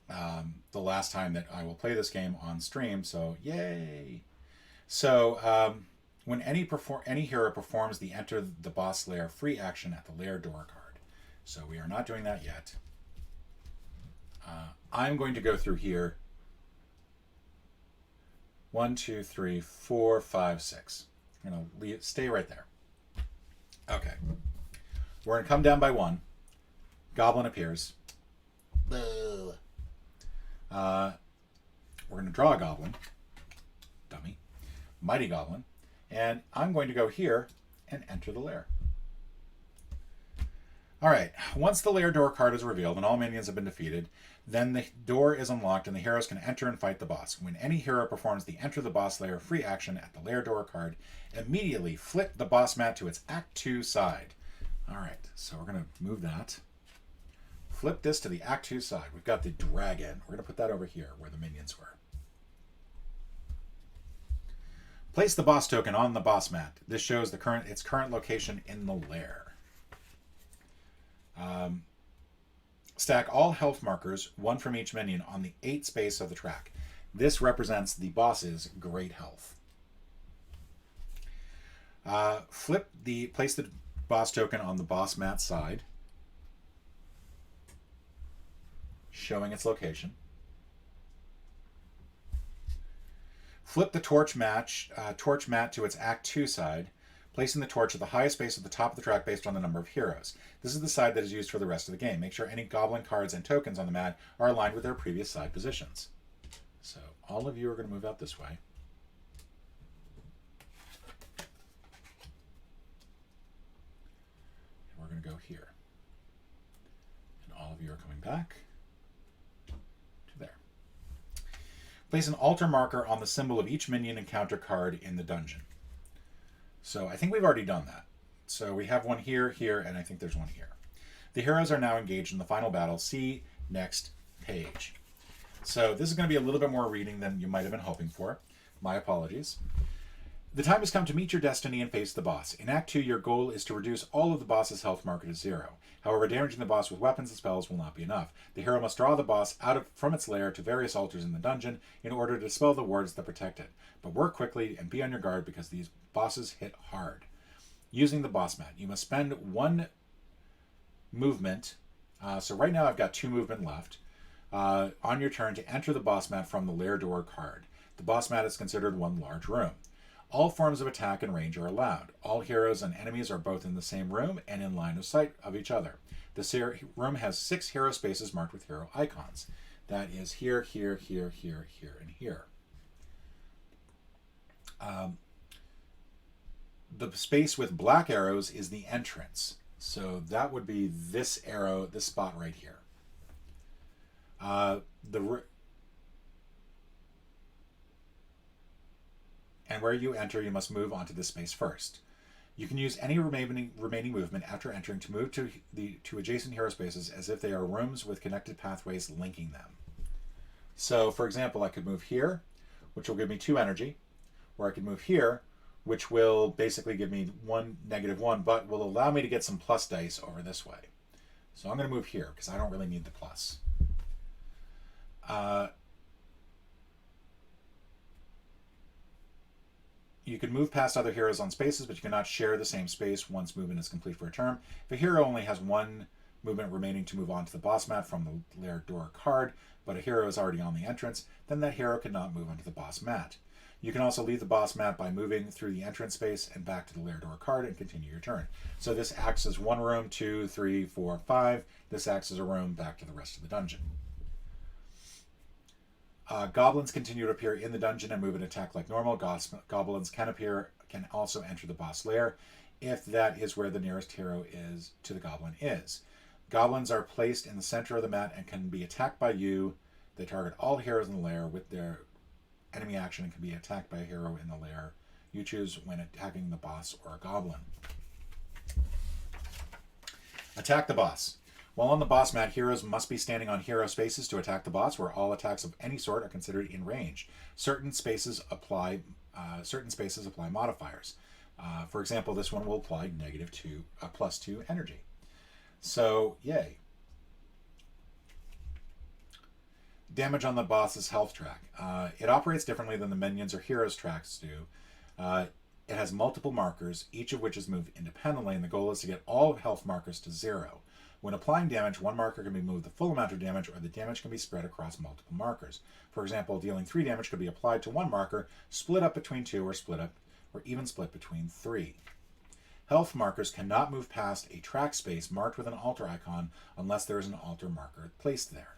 time that I will play this game on stream, so yay! So, when any hero performs the Enter the Boss Lair free action at the lair door card. So we are not doing that yet. I'm going to go through here. 1, 2, 3, 4, 5, 6. I'm going to stay right there. Okay. We're going to come down by 1. Goblin appears. We're going to draw a goblin. Dummy. Mighty goblin. And I'm going to go here and enter the lair. Alright, once the lair door card is revealed and all minions have been defeated, then the door is unlocked and the heroes can enter and fight the boss. When any hero performs the Enter the Boss Lair free action at the lair door card, immediately flip the boss mat to its Act 2 side. Alright, so we're going to move that. Flip this to the Act 2 side. We've got the dragon. We're going to put that over here where the minions were. Place the boss token on the boss mat. This shows its current location in the lair. Stack all health markers, 1 from each minion, on the 8 space of the track. This represents the boss's great health. Place the boss token on the boss mat side, showing its location. Flip the torch mat to its Act 2 side, placing the torch at the highest space at the top of the track based on the number of heroes. This is the side that is used for the rest of the game. Make sure any goblin cards and tokens on the mat are aligned with their previous side positions. So all of you are going to move out this way. And we're going to go here. And all of you are coming back to there. Place an altar marker on the symbol of each minion encounter card in the dungeon. So I think we've already done that. So we have one here, here, and I think there's one here. The heroes are now engaged in the final battle. See next page. So this is going to be a little bit more reading than you might have been hoping for. My apologies. The time has come to meet your destiny and face the boss. In Act 2, your goal is to reduce all of the boss's health marker to 0. However, damaging the boss with weapons and spells will not be enough. The hero must draw the boss from its lair to various altars in the dungeon in order to dispel the wards that protect it. But work quickly and be on your guard because these bosses hit hard. Using the boss mat, you must spend 1 movement. So right now I've got 2 movement left. On your turn to enter the boss mat from the lair door card. The boss mat is considered one large room. All forms of attack and range are allowed. All heroes and enemies are both in the same room and in line of sight of each other. This room has 6 hero spaces marked with hero icons. That is here, here, here, here, here, and here. The space with black arrows is the entrance. So that would be this arrow, this spot right here. And where you enter, you must move onto this space first. You can use any remaining movement after entering to move to adjacent hero spaces as if they are rooms with connected pathways linking them. So, for example, I could move here, which will give me 2 energy, or I could move here, which will basically give me -1, but will allow me to get some plus dice over this way. So I'm going to move here because I don't really need the plus. You can move past other heroes on spaces, but you cannot share the same space once movement is complete for a turn. If a hero only has one movement remaining to move on to the boss mat from the lair door card, but a hero is already on the entrance, then that hero cannot move onto the boss mat. You can also leave the boss mat by moving through the entrance space and back to the lair door card and continue your turn. So this acts as one room, 2, 3, 4, 5. This acts as a room back to the rest of the dungeon. Goblins continue to appear in the dungeon and move and attack like normal. Goblins can also enter the boss lair if that is where the nearest hero is to the goblin is. Goblins are placed in the center of the mat and can be attacked by you. They target all heroes in the lair with their enemy action and can be attacked by a hero in the lair you choose when attacking the boss or a goblin. Attack the boss. While on the boss mat, heroes must be standing on hero spaces to attack the boss, where all attacks of any sort are considered in range. Certain spaces apply modifiers. For example, this one will apply +2 energy. So, yay. Damage on the boss's health track. It operates differently than the minions or heroes tracks do. It has multiple markers, each of which is moved independently, and the goal is to get all health markers to 0. When applying damage, one marker can be moved the full amount of damage, or the damage can be spread across multiple markers. For example, dealing 3 damage could be applied to one marker, split up between 2, or even split between 3. Health markers cannot move past a track space marked with an altar icon unless there is an altar marker placed there.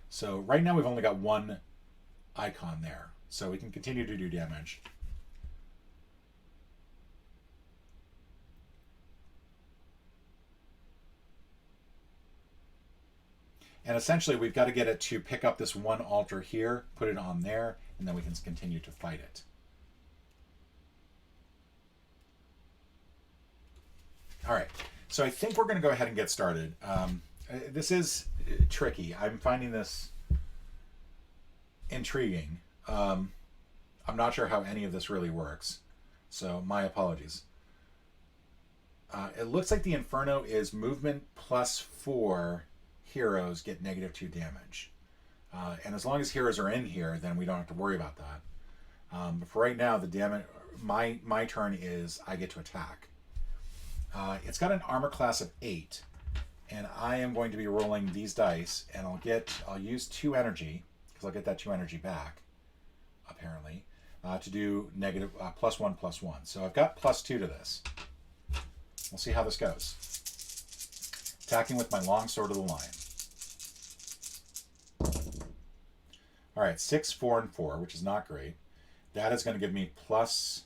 So right now we've only got one icon there, so we can continue to do damage. And essentially, we've got to get it to pick up this one altar here, put it on there, and then we can continue to fight it. All right, so I think we're going to go ahead and get started. This is tricky. I'm finding this intriguing. I'm not sure how any of this really works, so my apologies. It looks like the Inferno is movement +4. Heroes get -2 damage. And as long as heroes are in here, then we don't have to worry about that. But for right now, the damage, my turn is I get to attack. It's got an armor class of 8, and I am going to be rolling these dice, and I'll use 2 energy, because I'll get that 2 energy back, apparently, to do +1/+1. So I've got +2 to this. We'll see how this goes. Attacking with my long sword of the lion. All right, 6, 4, and 4, which is not great. That is going to give me that's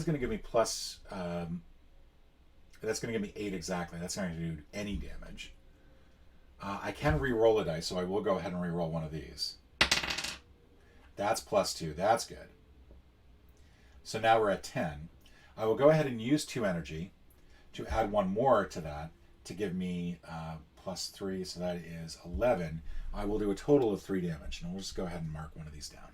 going to give me 8 exactly. That's not going to do any damage. I can re-roll a dice, so I will go ahead and re-roll one of these. That's +2. That's good. So now we're at 10. I will go ahead and use 2 energy to add 1 more to that to give me +3, so that is 11. I will do a total of 3 damage, and we'll just go ahead and mark one of these down.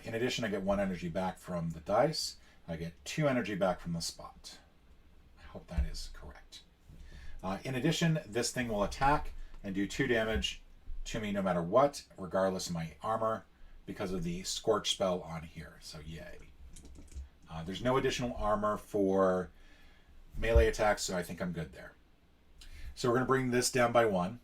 In addition, I get 1 energy back from the dice. I get 2 energy back from the spot. I hope that is correct. In addition, this thing will attack and do 2 damage to me no matter what, regardless of my armor, because of the Scorch spell on here, so yay. There's no additional armor for melee attacks, so I think I'm good there. So we're going to bring this down by 1.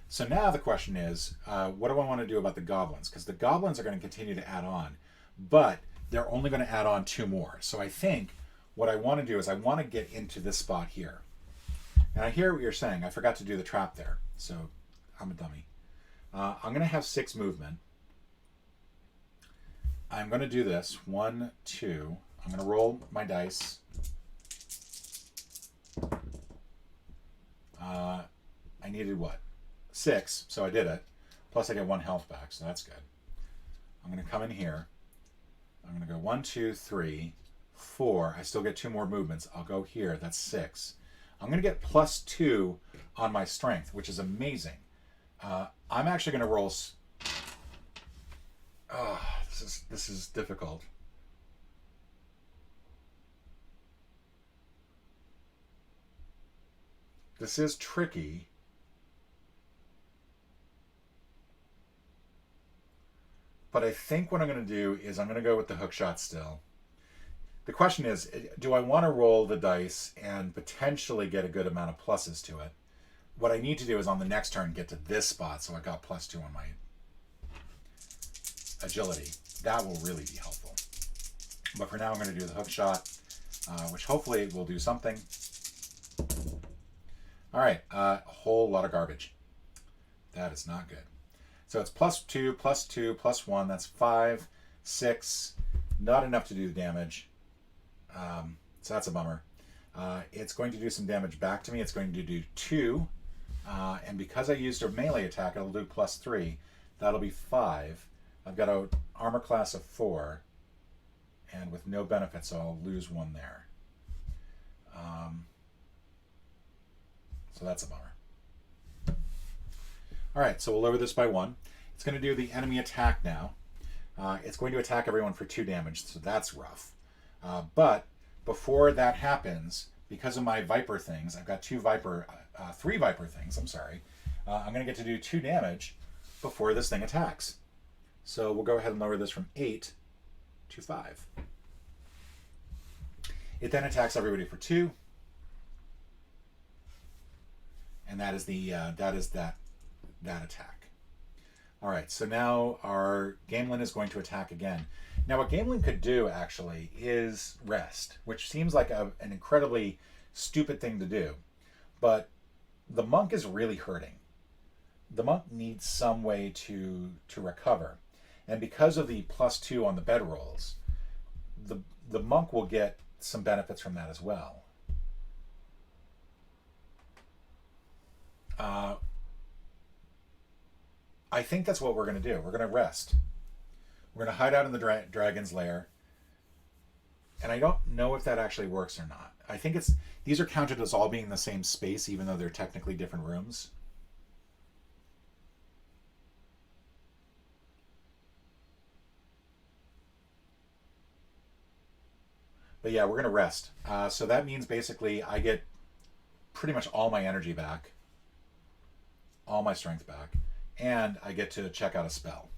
So now the question is, what do I want to do about the goblins? Because the goblins are going to continue to add on, but they're only going to add on 2 more. So I think what I want to do is I want to get into this spot here. And I hear what you're saying. I forgot to do the trap there, so I'm a dummy. I'm going to have 6 movement. I'm going to do this. 1, 2. I'm going to roll my dice. I needed what? 6, so I did it. Plus I get 1 health back, so that's good. I'm going to come in here. I'm going to go 1, 2, 3, 4. I still get 2 more movements. I'll go here. That's 6. I'm going to get +2 on my strength, which is amazing. I'm actually going to roll... This is difficult. This is tricky. But I think what I'm going to do is I'm going to go with the hook shot still. The question is, do I want to roll the dice and potentially get a good amount of pluses to it? What I need to do is on the next turn get to this spot, so I got +2 on my agility. That will really be helpful. But for now, I'm going to do the hook shot, which hopefully will do something. All right, a whole lot of garbage. That is not good. So it's +2, +2, +1. That's 5, 6. Not enough to do the damage. So that's a bummer. It's going to do some damage back to me. It's going to do 2. And because I used a melee attack, it'll do +3. That'll be 5. I've got an armor class of 4. And with no benefits, so I'll lose 1 there. So that's a bummer. All right, so we'll lower this by 1. It's going to do the enemy attack now. It's going to attack everyone for 2 damage, so that's rough. But before that happens, because of my Viper things, I've got 3 Viper things, I'm sorry. I'm going to get to do 2 damage before this thing attacks. So we'll go ahead and lower this from 8 to 5. It then attacks everybody for 2. And that is that attack. All right, so now our Gamelin is going to attack again. Now what Gamelin could do actually is rest, which seems like an incredibly stupid thing to do. But the monk is really hurting. The monk needs some way to recover. And because of the +2 on the bedrolls, the monk will get some benefits from that as well. I think that's what we're going to do. We're going to rest. We're going to hide out in the dragon's lair. And I don't know if that actually works or not. I think these are counted as all being in the same space, even though they're technically different rooms. But yeah, we're going to rest. So that means basically I get pretty much all my energy back, all my strength back, and I get to check out a spell.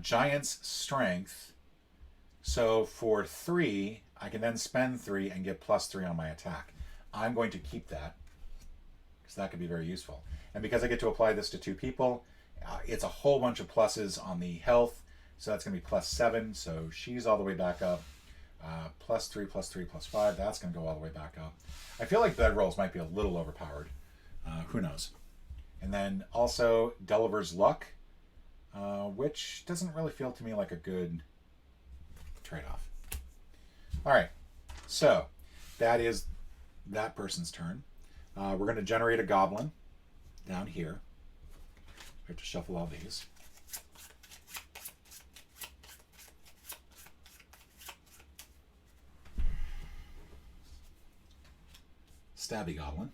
Giant's Strength. So for 3, I can then spend 3 and get +3 on my attack. I'm going to keep that because that could be very useful. And because I get to apply this to 2 people, it's a whole bunch of pluses on the health. So that's going to be +7. So she's all the way back up. +3, +3, +5. That's going to go all the way back up. I feel like bedrolls might be a little overpowered. Who knows? And then also Delliver's Luck, which doesn't really feel to me like a good trade-off. All right, so that is that person's turn. We're going to generate a goblin down here. I have to shuffle all these. Stabby goblin.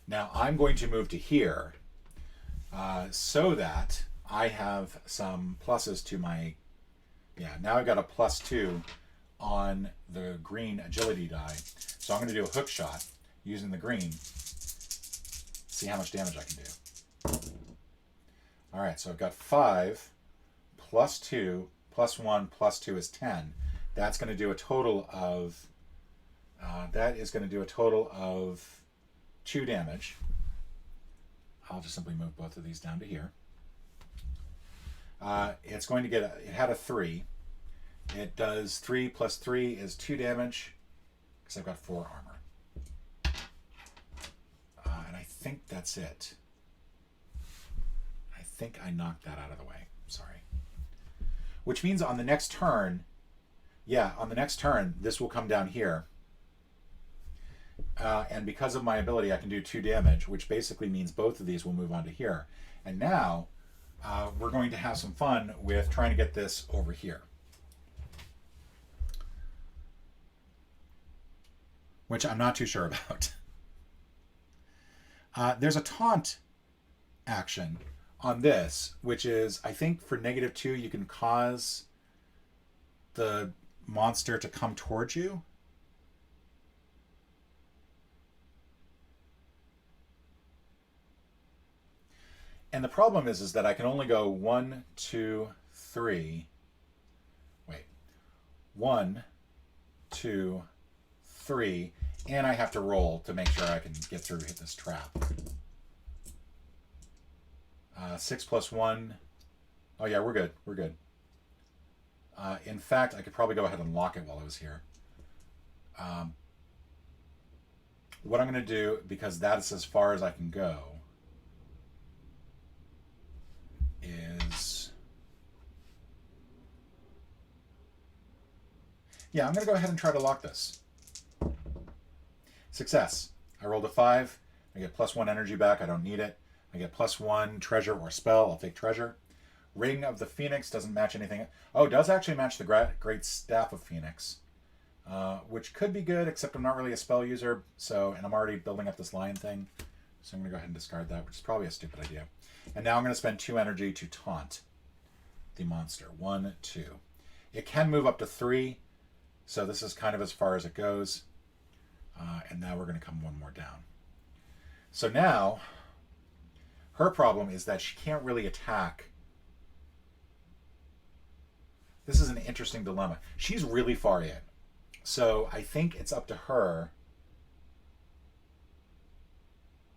Now I'm going to move to here so that I have some pluses to my... Yeah, now I've got a +2 on the green agility die. So I'm going to do a hook shot using the green. See how much damage I can do. All right, so I've got 5 +2 +1 +2 is 10. That's going to do a total of... that is going to do a total of 2 damage. I'll just simply move both of these down to here. It's going to get it had a 3. It does 3 + 3 is 2 damage because I've got 4 armor. And I think that's it. I think I knocked that out of the way. Sorry. Which means on the next turn, this will come down here. And because of my ability, I can do 2 damage, which basically means both of these will move on to here. And now we're going to have some fun with trying to get this over here, which I'm not too sure about. There's a taunt action on this, which is, I think for -2, you can cause the monster to come towards you. And the problem is that I can only go 1, 2, 3. Wait. 1, 2, 3. And I have to roll to make sure I can get through, hit this trap. 6 plus 1. Oh yeah, we're good. We're good. In fact, I could probably go ahead and lock it while I was here. What I'm going to do, because that's as far as I can go, is... Yeah, I'm going to go ahead and try to lock this. Success. I rolled a 5. I get +1 energy back. I don't need it. I get +1 treasure or spell. I'll take treasure. Ring of the Phoenix doesn't match anything. Oh, it does actually match the Great Staff of Phoenix, which could be good, except I'm not really a spell user, so, and I'm already building up this lion thing, so I'm going to go ahead and discard that, which is probably a stupid idea. And now I'm going to spend 2 energy to taunt the monster. 1, 2. It can move up to 3, so this is kind of as far as it goes. And now we're going to come 1 more down. So now, her problem is that she can't really attack. This is an interesting dilemma. She's really far in. So I think it's up to her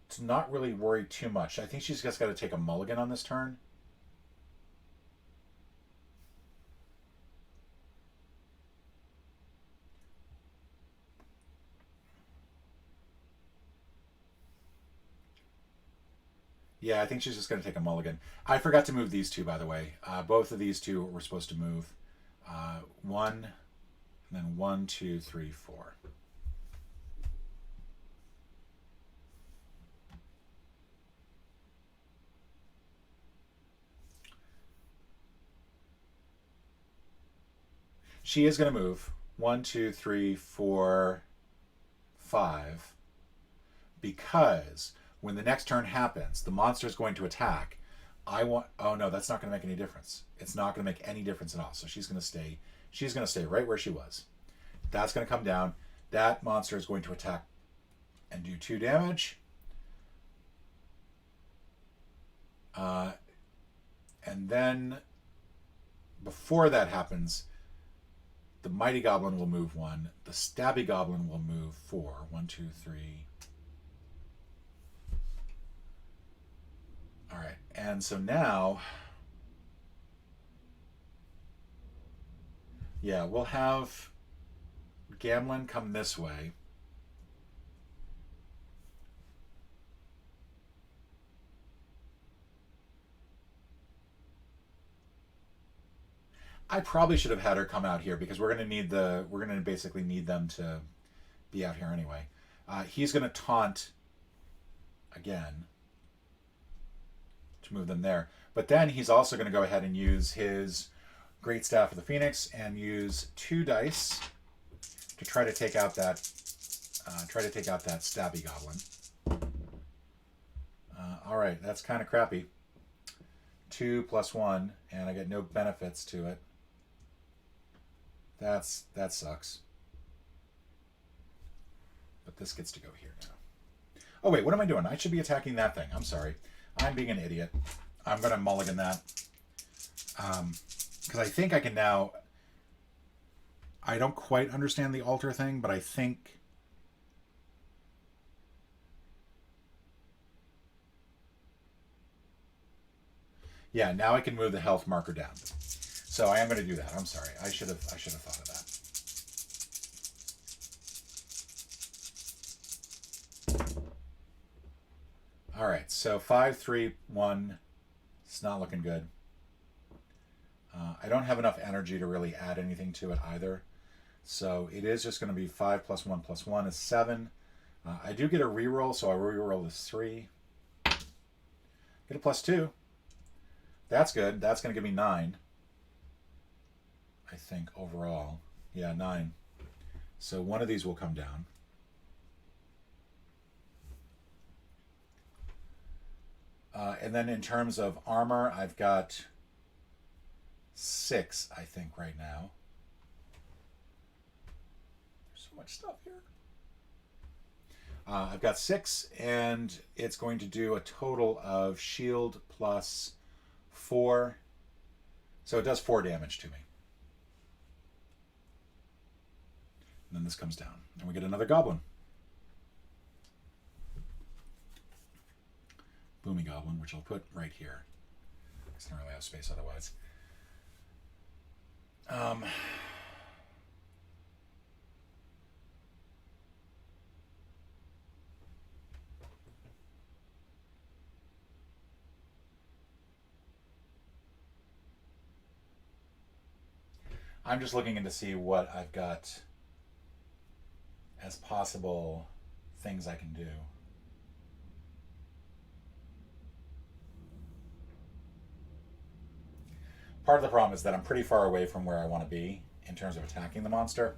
to not really worry too much. I think she's just got to take a mulligan on this turn. Yeah, I think she's just going to take a mulligan. I forgot to move these two, by the way. Both of these two were supposed to move. 1, and then 1, 2, 3, 4. She is going to move 1, 2, 3, 4, 5, because when the next turn happens, the monster is going to attack. Oh no, that's not going to make any difference. It's not going to make any difference at all. So she's going to stay. She's going to stay right where she was. That's going to come down. That monster is going to attack and do 2 damage. And then before that happens, the Mighty Goblin will move 1. The Stabby Goblin will move 4. 1, 2, 3. All right, and so now, yeah, we'll have Gamlin come this way. I probably should have had her come out here because we're going to basically need them to be out here anyway. He's going to taunt again to move them there. But then he's also going to go ahead and use his Great Staff of the Phoenix and use 2 dice to try to take out that Stabby Goblin. All right, that's kind of crappy. 2 plus 1, and I get no benefits to it. That sucks. But this gets to go here now. Oh wait, what am I doing? I should be attacking that thing. I'm sorry. I'm being an idiot. I'm going to mulligan that. Because I think I can now... I don't quite understand the altar thing, but I think... Yeah, now I can move the health marker down. So I am going to do that. I'm sorry. I should have thought of that. All right, so 5, 3, 1. It's not looking good. I don't have enough energy to really add anything to it either. So it is just going to be 5 plus 1 plus 1 is 7. I do get a reroll, so I reroll is 3. Get a plus 2. That's good. That's going to give me 9. I think overall. Yeah, 9. So one of these will come down. And then in terms of armor, I've got 6, I think, right now. There's so much stuff here. I've got 6, and it's going to do a total of shield plus 4. So it does 4 damage to me. And then this comes down, and we get another goblin. Boomy goblin, which I'll put right here. I don't really have space otherwise. I'm just looking in to see what I've got as possible things I can do. Part of the problem is that I'm pretty far away from where I want to be in terms of attacking the monster.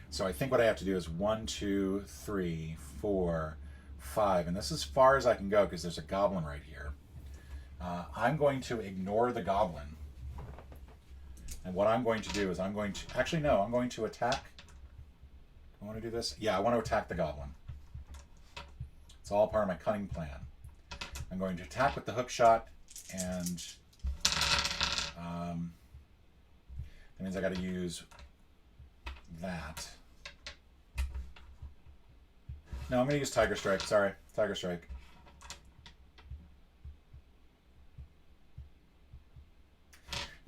So I think what I have to do is 1, 2, 3, 4, 5. And this is as far as I can go because there's a goblin right here. I'm going to ignore the goblin. And what I'm going to do is I'm going to... Actually, no, I'm going to attack. I want to do this? Yeah, I want to attack the goblin. It's all part of my cunning plan. I'm going to attack with the hook shot, and that means I got to use that. No, I'm going to use Tiger Strike. Sorry, Tiger Strike.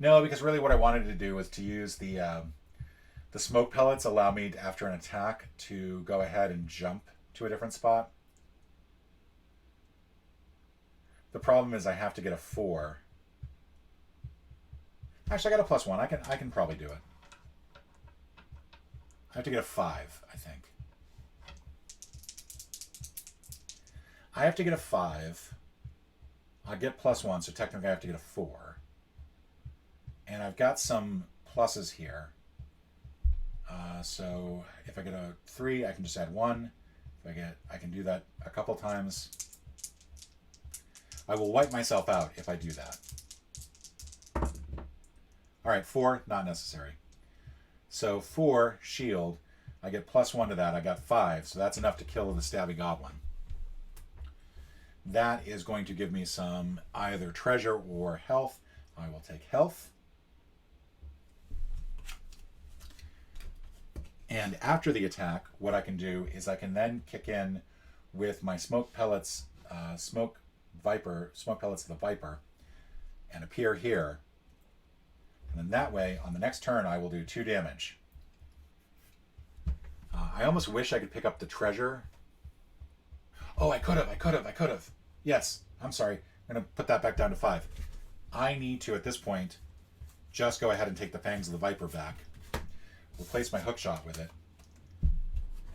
No, because really what I wanted to do was to use the smoke pellets allow me, after an attack, to go ahead and jump to a different spot. The problem is I have to get a 4. Actually, I got a +1. I can probably do it. I have to get a 5, I think. I have to get a 5. I get +1, so technically I have to get a 4. And I've got some pluses here. So if I get a 3, I can just add 1. I can do that a couple times. I will wipe myself out if I do that. All right, 4, not necessary. So 4, shield. I get +1 to that. I got 5, so that's enough to kill the stabby goblin. That is going to give me some either treasure or health. I will take health. And after the attack, what I can do is I can then kick in with my smoke pellets, smoke pellets of the Viper, and appear here. And then that way, on the next turn, I will do 2 damage. I almost wish I could pick up the treasure. Oh, I could have. Yes, I'm sorry. I'm going to put that back down to 5. I need to, at this point, just go ahead and take the Fangs of the Viper back. Replace my hookshot with it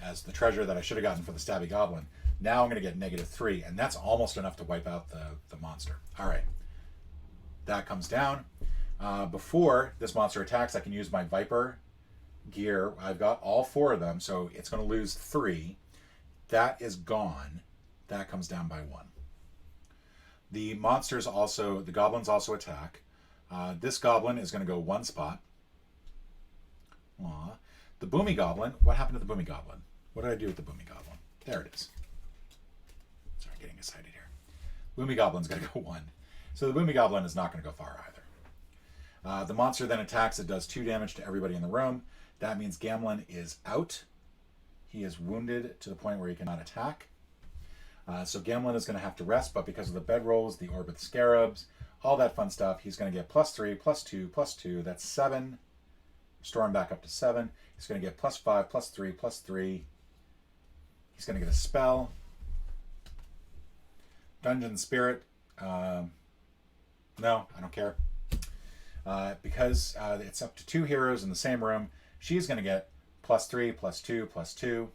as the treasure that I should have gotten for the stabby goblin. Now I'm going to get -3, and that's almost enough to wipe out the monster. All right. That comes down. Before this monster attacks, I can use my Viper gear. I've got all 4 of them, so it's going to lose 3. That is gone. That comes down by 1. The goblins also attack. This goblin is going to go 1 spot. Aw. The Boomy Goblin. What happened to the Boomy Goblin? What did I do with the Boomy Goblin? There it is. Sorry, getting excited here. Boomy Goblin's going to go 1. So the Boomy Goblin is not going to go far either. The monster then attacks. It does 2 damage to everybody in the room. That means Gamlin is out. He is wounded to the point where he cannot attack. So Gamlin is going to have to rest, but because of the bedrolls, the Orb of the Scarabs, all that fun stuff, he's going to get +3, +2, +2. That's 7. Restore him back up to 7. He's going to get +5, +3, +3. He's going to get a spell. Dungeon Spirit. No, I don't care. Because it's up to 2 heroes in the same room, she's going to get +3, +2, +2.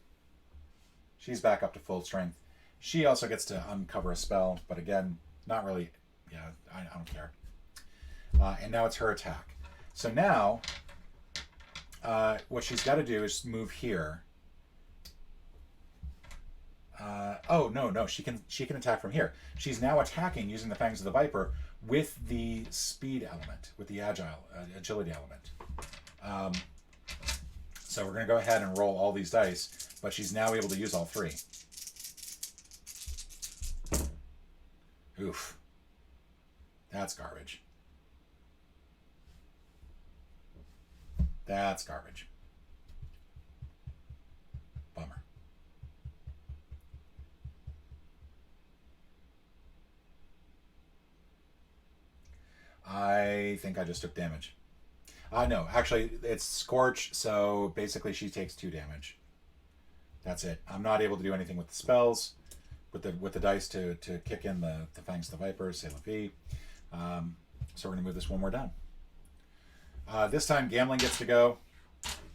She's back up to full strength. She also gets to uncover a spell, but again, not really. Yeah, I don't care. And now it's her attack. So now, what she's got to do is move here. Oh no, she can attack from here. She's now attacking using the Fangs of the Viper with the speed element, with the agility element. So we're going to go ahead and roll all these dice, but she's now able to use all 3. Oof. That's garbage. That's garbage. Bummer. I think I just took damage. No, actually, it's Scorch, so basically she takes 2 damage. That's it. I'm not able to do anything with the spells, with the dice to kick in the Fangs of the Vipers, c'est la vie. So we're going to move this one more down. This time, Gambling gets to go.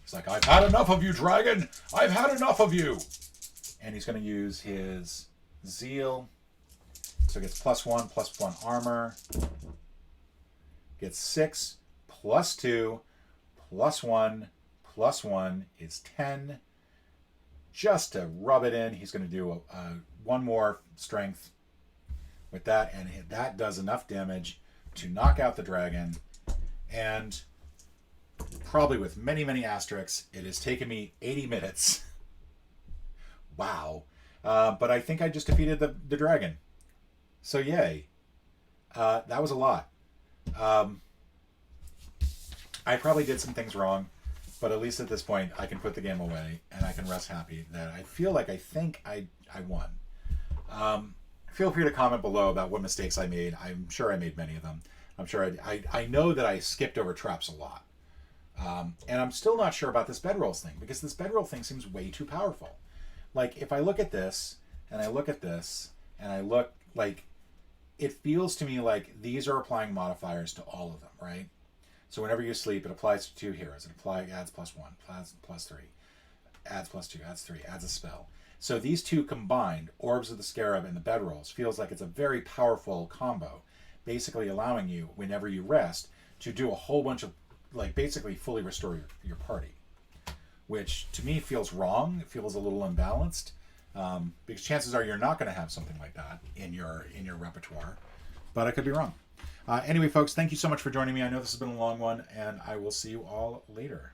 He's like, I've had enough of you, dragon! I've had enough of you! And he's going to use his Zeal. So it gets +1 armor. Gets 6 +2 +1 is 10. Just to rub it in, he's going to do one more strength with that, and that does enough damage to knock out the dragon. And probably with many, many asterisks, it has taken me 80 minutes. Wow. But I think I just defeated the dragon. So yay. That was a lot. I probably did some things wrong, but at least at this point I can put the game away and I can rest happy that I feel like I think I won. Feel free to comment below about what mistakes I made. I'm sure I made many of them. I'm sure I know that I skipped over traps a lot. And I'm still not sure about this bedrolls thing, because this bedroll thing seems way too powerful. Like, if I look at this and I look at this and I look, like, it feels to me like these are applying modifiers to all of them, right? So whenever you sleep, it applies to 2 heroes. It adds +1, adds +3, adds +2, adds 3, adds a spell. So these two combined, Orbs of the Scarab and the Bedrolls, feels like it's a very powerful combo, basically allowing you, whenever you rest, to do a whole bunch of, like, basically fully restore your party. Which, to me, feels wrong. It feels a little imbalanced. Because chances are you're not going to have something like that in your repertoire. But I could be wrong. Anyway, folks, thank you so much for joining me. I know this has been a long one, and I will see you all later.